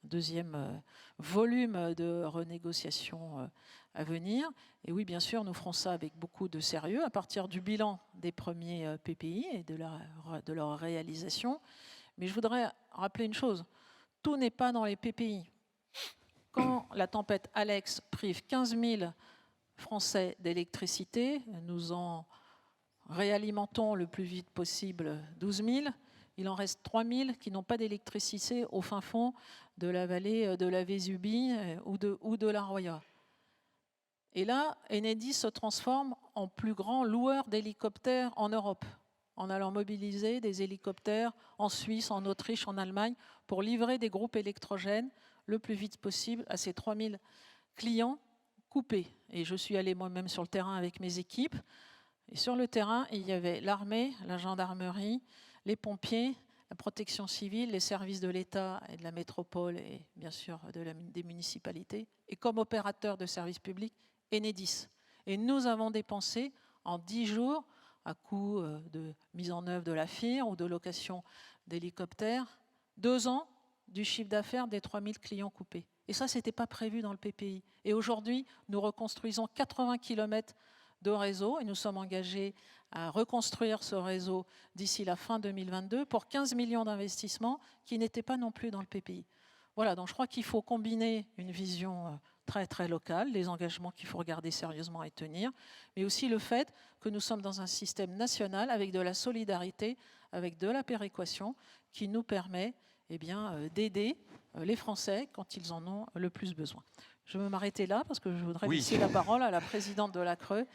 deuxième volume de renégociation à venir. Et oui, bien sûr, nous ferons ça avec beaucoup de sérieux à partir du bilan des premiers PPI et de leur réalisation. Mais je voudrais rappeler une chose, tout n'est pas dans les PPI. Quand la tempête Alex prive 15 000 Français d'électricité, nous en réalimentons le plus vite possible 12 000. Il en reste 3 000 qui n'ont pas d'électricité au fin fond de la vallée de la Vésubie ou de la Roya. Et là, Enedis se transforme en plus grand loueur d'hélicoptères en Europe, en allant mobiliser des hélicoptères en Suisse, en Autriche, en Allemagne, pour livrer des groupes électrogènes le plus vite possible à ces 3000 clients coupés. Et je suis allée moi-même sur le terrain avec mes équipes. Et sur le terrain, il y avait l'armée, la gendarmerie, les pompiers, la protection civile, les services de l'État et de la métropole et bien sûr des municipalités. Et comme opérateur de services publics, Enedis. Et nous avons dépensé en 10 jours, à coût de mise en œuvre de la FIR ou de location d'hélicoptères, 2 ans du chiffre d'affaires des 3000 clients coupés. Et ça, ce n'était pas prévu dans le PPI. Et aujourd'hui, nous reconstruisons 80 km de réseau et nous sommes engagés à reconstruire ce réseau d'ici la fin 2022 pour 15 millions d'investissements qui n'étaient pas non plus dans le PPI. Voilà, donc je crois qu'il faut combiner une vision très très locale, les engagements qu'il faut regarder sérieusement et tenir, mais aussi le fait que nous sommes dans un système national avec de la solidarité, avec de la péréquation qui nous permet d'aider les Français quand ils en ont le plus besoin. Je vais m'arrêter là parce que je voudrais laisser la parole à la présidente de la CRE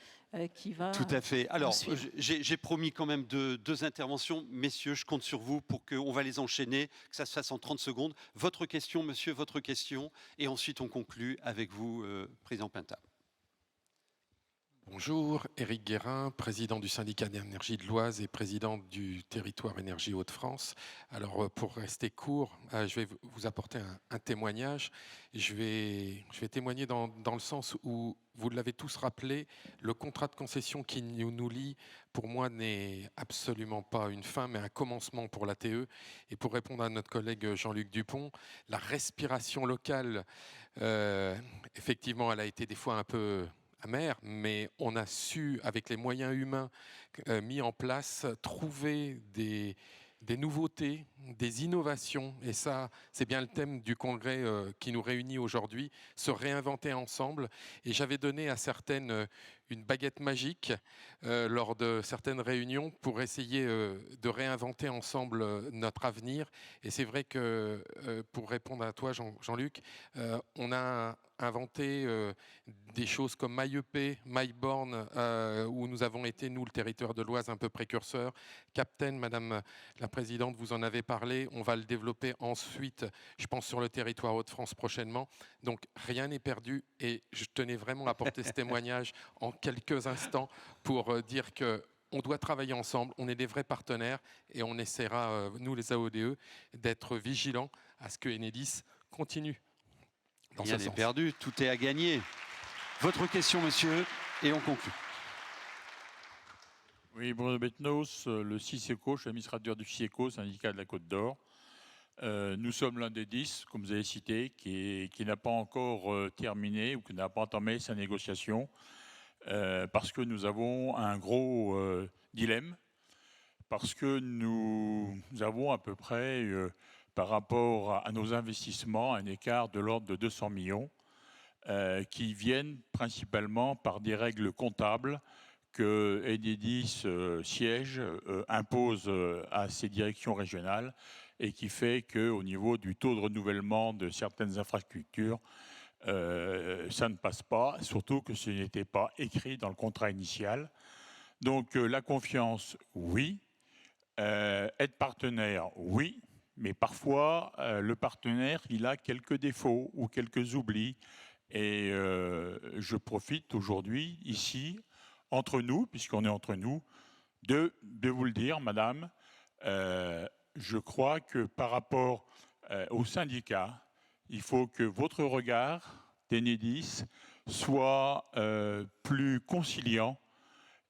qui va... Tout à fait. Alors, j'ai promis quand même deux interventions. Messieurs, je compte sur vous pour qu'on va les enchaîner, que ça se fasse en 30 secondes. Votre question, monsieur, votre question. Et ensuite, on conclut avec vous, Président Pintat. Bonjour, Éric Guérin, président du syndicat d'énergie de l'Oise et président du territoire énergie Hauts-de-France. Alors, pour rester court, je vais vous apporter un témoignage. Je vais témoigner dans le sens où, vous l'avez tous rappelé, le contrat de concession qui nous lie, pour moi, n'est absolument pas une fin, mais un commencement pour l'ATE. Et pour répondre à notre collègue Jean-Luc Dupont, la respiration locale, effectivement, elle a été des fois un peu... amère, mais on a su, avec les moyens humains mis en place, trouver des nouveautés, des innovations. Et ça, c'est bien le thème du congrès qui nous réunit aujourd'hui, se réinventer ensemble. Et j'avais donné à certaines baguette magique lors de certaines réunions pour essayer de réinventer ensemble notre avenir. Et c'est vrai que, pour répondre à toi, Jean-Luc, on a inventé des choses comme MyEP, MyBorn, où nous avons été, nous, le territoire de l'Oise, un peu précurseur. Captain, Madame la Présidente, vous en avez parlé. On va le développer ensuite, je pense, sur le territoire Hauts-de-France prochainement. Donc, rien n'est perdu. Et je tenais vraiment à apporter ce témoignage en quelques instants pour dire qu'on doit travailler ensemble. On est des vrais partenaires et on essaiera, nous, les AODE, d'être vigilants à ce que Enedis continue. Rien n'est perdu, tout est à gagner. Votre question, monsieur, et on conclut. Oui, Bruno Betnos, le CISECO, je suis administrateur du CISECO, syndicat de la Côte d'Or. Nous sommes l'un des 10, comme vous avez cité, qui n'a pas encore terminé ou qui n'a pas entamé sa négociation, parce que nous avons un gros dilemme, parce que nous avons à peu près... par rapport à nos investissements, un écart de l'ordre de 200 millions qui viennent principalement par des règles comptables que Enedis siège, impose à ses directions régionales et qui fait qu'au niveau du taux de renouvellement de certaines infrastructures, ça ne passe pas, surtout que ce n'était pas écrit dans le contrat initial. Donc la confiance, oui. Être partenaire, oui. Mais parfois, le partenaire, il a quelques défauts ou quelques oublis. Et je profite aujourd'hui, ici, entre nous, puisqu'on est entre nous, de vous le dire, madame. Je crois que par rapport au syndicat, il faut que votre regard d'Enedis soit plus conciliant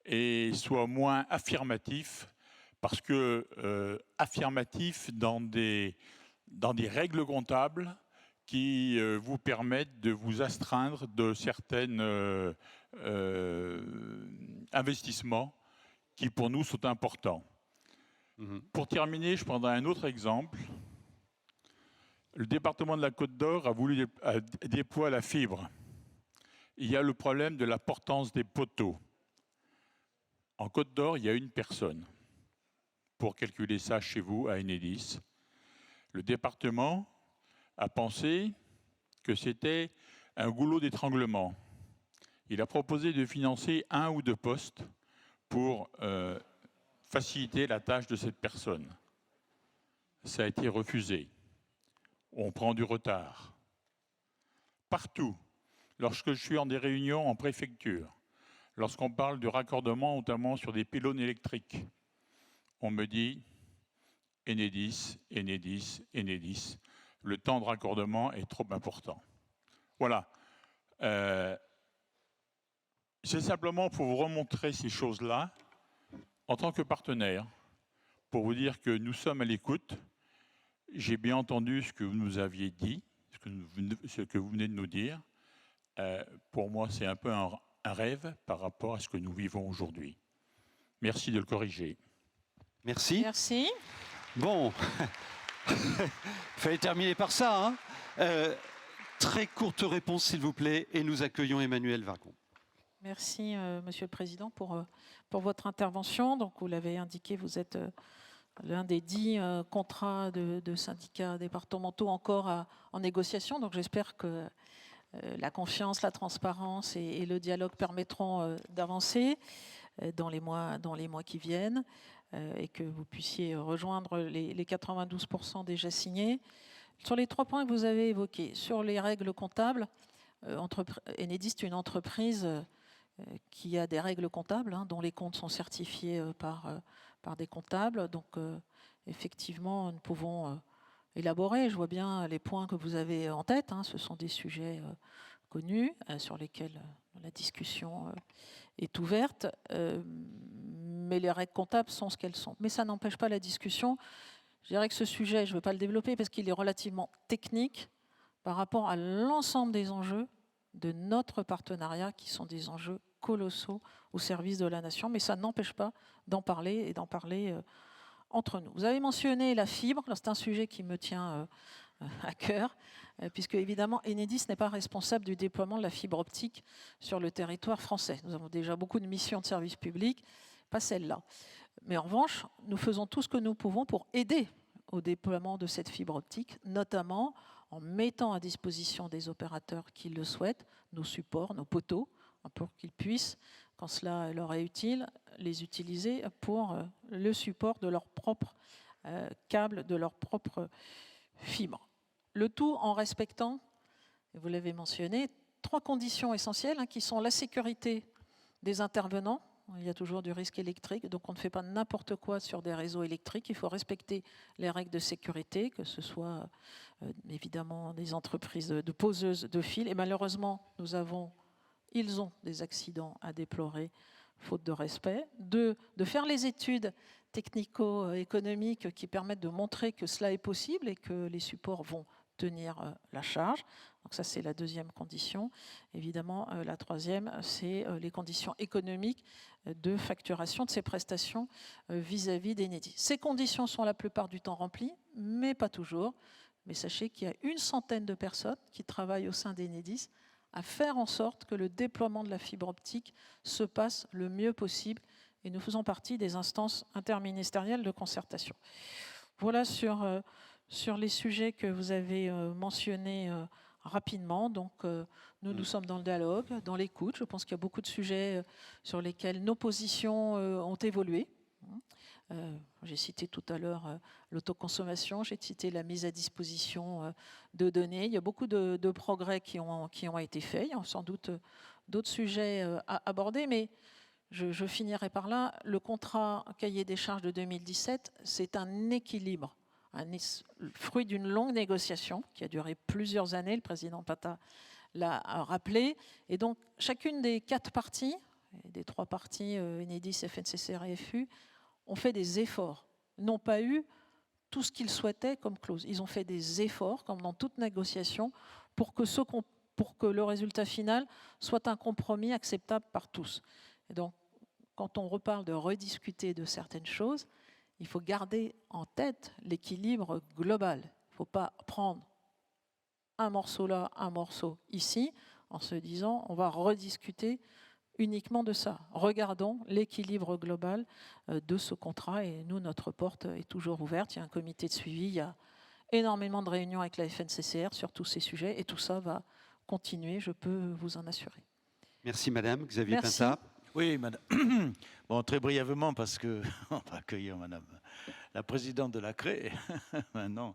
et soit moins affirmatif. Parce que affirmatif dans des règles comptables qui vous permettent de vous astreindre de certains investissements qui pour nous sont importants. Pour terminer, je prendrai un autre exemple. Le département de la Côte d'Or a voulu déployer la fibre. Il y a le problème de la portance des poteaux. En Côte d'Or, il y a une personne. Pour calculer ça chez vous, à Enedis. Le département a pensé que c'était un goulot d'étranglement. Il a proposé de financer 1 ou 2 postes pour faciliter la tâche de cette personne. Ça a été refusé. On prend du retard. Partout, lorsque je suis en des réunions en préfecture, lorsqu'on parle de raccordement, notamment sur des pylônes électriques, on me dit Enedis, Enedis, Enedis. Le temps de raccordement est trop important. Voilà. C'est simplement pour vous remontrer ces choses-là, en tant que partenaire, pour vous dire que nous sommes à l'écoute. J'ai bien entendu ce que vous nous aviez dit, ce que vous venez de nous dire. Pour moi, c'est un peu un rêve par rapport à ce que nous vivons aujourd'hui. Merci de le corriger. Merci. Merci. Bon, il fallait terminer par ça. Très courte réponse, s'il vous plaît, et nous accueillons Emmanuel Vargon. Merci, Monsieur le Président, pour votre intervention. Donc, vous l'avez indiqué, vous êtes l'un des 10 contrats de syndicats départementaux encore en négociation. Donc, j'espère que la confiance, la transparence et le dialogue permettront d'avancer dans les mois qui viennent. Et que vous puissiez rejoindre les 92% déjà signés. Sur les 3 points que vous avez évoqués, sur les règles comptables, Enedis est une entreprise qui a des règles comptables, dont les comptes sont certifiés par des comptables. Donc, effectivement, nous pouvons élaborer. Je vois bien les points que vous avez en tête. Ce sont des sujets connus sur lesquels la discussion est ouverte. Mais les règles comptables sont ce qu'elles sont. Mais ça n'empêche pas la discussion. Je dirais que ce sujet, je ne veux pas le développer parce qu'il est relativement technique par rapport à l'ensemble des enjeux de notre partenariat qui sont des enjeux colossaux au service de la nation. Mais ça n'empêche pas d'en parler et d'en parler entre nous. Vous avez mentionné la fibre. C'est un sujet qui me tient à cœur, puisque évidemment Enedis n'est pas responsable du déploiement de la fibre optique sur le territoire français. Nous avons déjà beaucoup de missions de service public, pas celle-là. Mais en revanche, nous faisons tout ce que nous pouvons pour aider au déploiement de cette fibre optique, notamment en mettant à disposition des opérateurs qui le souhaitent nos supports, nos poteaux, pour qu'ils puissent, quand cela leur est utile, les utiliser pour le support de leur propre câble, de leur propre fibre. Le tout en respectant, vous l'avez mentionné, 3 conditions essentielles qui sont la sécurité des intervenants. Il y a toujours du risque électrique, donc on ne fait pas n'importe quoi sur des réseaux électriques. Il faut respecter les règles de sécurité, que ce soit évidemment des entreprises de poseuses de fils. Et malheureusement, ils ont des accidents à déplorer, faute de respect. 2, de faire les études technico-économiques qui permettent de montrer que cela est possible et que les supports vont tenir la charge. Donc ça, c'est la 2e condition. Évidemment, la 3e, c'est les conditions économiques de facturation de ces prestations vis-à-vis d'Enedis. Ces conditions sont la plupart du temps remplies, mais pas toujours. Mais sachez qu'il y a une centaine de personnes qui travaillent au sein d'Enedis à faire en sorte que le déploiement de la fibre optique se passe le mieux possible. Et nous faisons partie des instances interministérielles de concertation. Voilà sur les sujets que vous avez mentionnés rapidement. Donc, nous sommes dans le dialogue, dans l'écoute. Je pense qu'il y a beaucoup de sujets sur lesquels nos positions ont évolué. J'ai cité tout à l'heure l'autoconsommation, j'ai cité la mise à disposition de données. Il y a beaucoup de progrès qui ont été faits. Il y a sans doute d'autres sujets à aborder, mais je finirai par là. Le contrat cahier des charges de 2017, c'est un équilibre, fruit d'une longue négociation qui a duré plusieurs années. Le président Pintat l'a rappelé. Et donc, chacune des 4 parties, des 3 parties, Enedis, FNCCR et FU, ont fait des efforts, n'ont pas eu tout ce qu'ils souhaitaient comme clause. Ils ont fait des efforts, comme dans toute négociation, pour que le résultat final soit un compromis acceptable par tous. Et donc, quand on reparle de rediscuter de certaines choses, il faut garder en tête l'équilibre global. Il ne faut pas prendre un morceau là, un morceau ici, en se disant on va rediscuter uniquement de ça. Regardons l'équilibre global de ce contrat et nous, notre porte est toujours ouverte. Il y a un comité de suivi, il y a énormément de réunions avec la FNCCR sur tous ces sujets et tout ça va continuer, je peux vous en assurer. Merci Madame. Xavier Merci. Pintat. Oui, madame. Bon, très brièvement, parce qu'on va accueillir madame la présidente de la CRE, maintenant,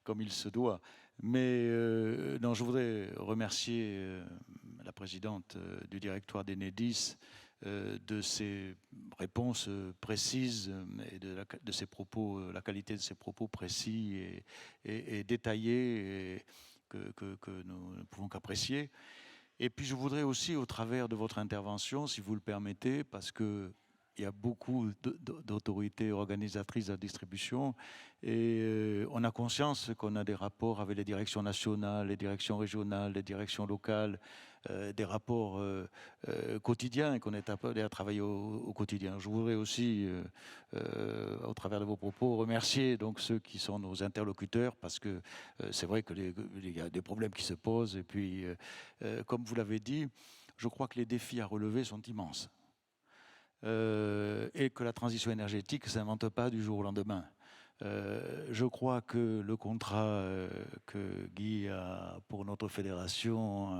comme il se doit. Mais non, je voudrais remercier la présidente du directoire d'Enedis de ses réponses précises et de ses propos, la qualité de ses propos précis et détaillés et que nous ne pouvons qu'apprécier. Et puis je voudrais aussi, au travers de votre intervention, si vous le permettez, parce qu'il y a beaucoup d'autorités organisatrices de la distribution et on a conscience qu'on a des rapports avec les directions nationales, les directions régionales, les directions locales, des rapports quotidiens et qu'on est appelé à travailler au quotidien. Je voudrais aussi, au travers de vos propos, remercier donc ceux qui sont nos interlocuteurs parce que c'est vrai qu'il y a des problèmes qui se posent et puis, comme vous l'avez dit, je crois que les défis à relever sont immenses. Et que la transition énergétique ne s'invente pas du jour au lendemain. Je crois que le contrat que Guy a pour notre fédération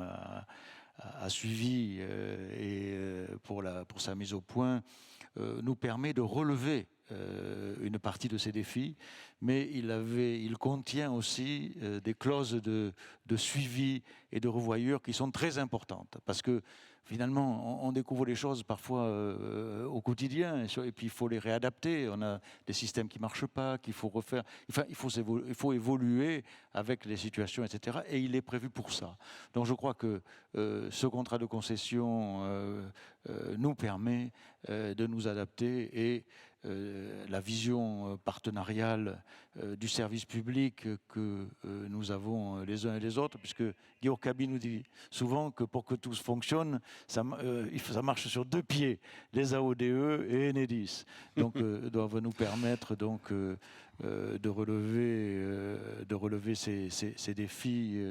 a suivi et pour sa mise au point nous permet de relever une partie de ces défis, mais il contient aussi des clauses de suivi et de revoyure qui sont très importantes parce que finalement, on découvre les choses parfois au quotidien et puis il faut les réadapter. On a des systèmes qui ne marchent pas, qu'il faut refaire. Enfin, il faut évoluer avec les situations, etc. Et il est prévu pour ça. Donc je crois que ce contrat de concession nous permet de nous adapter et la vision partenariale du service public que nous avons les uns et les autres, puisque Georg Kabi nous dit souvent que pour que tout fonctionne, ça marche sur 2 pieds, les AODE et Enedis. Donc doivent nous permettre donc de relever ces défis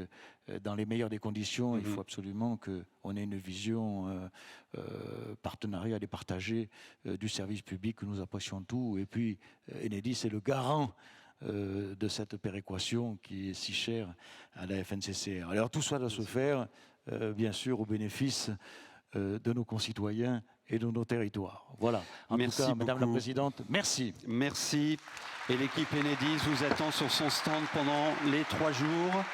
dans les meilleures des conditions. Il faut absolument qu'on ait une vision partenariale et partagée du service public, que nous apprécions tous. Et puis, Enedis est le garant de cette péréquation qui est si chère à la FNCCR. Alors tout cela doit se faire, bien sûr, au bénéfice de nos concitoyens et de nos territoires. Voilà. En tout cas, Madame la Présidente, merci. Merci. Et l'équipe Enedis vous attend sur son stand pendant les 3 jours.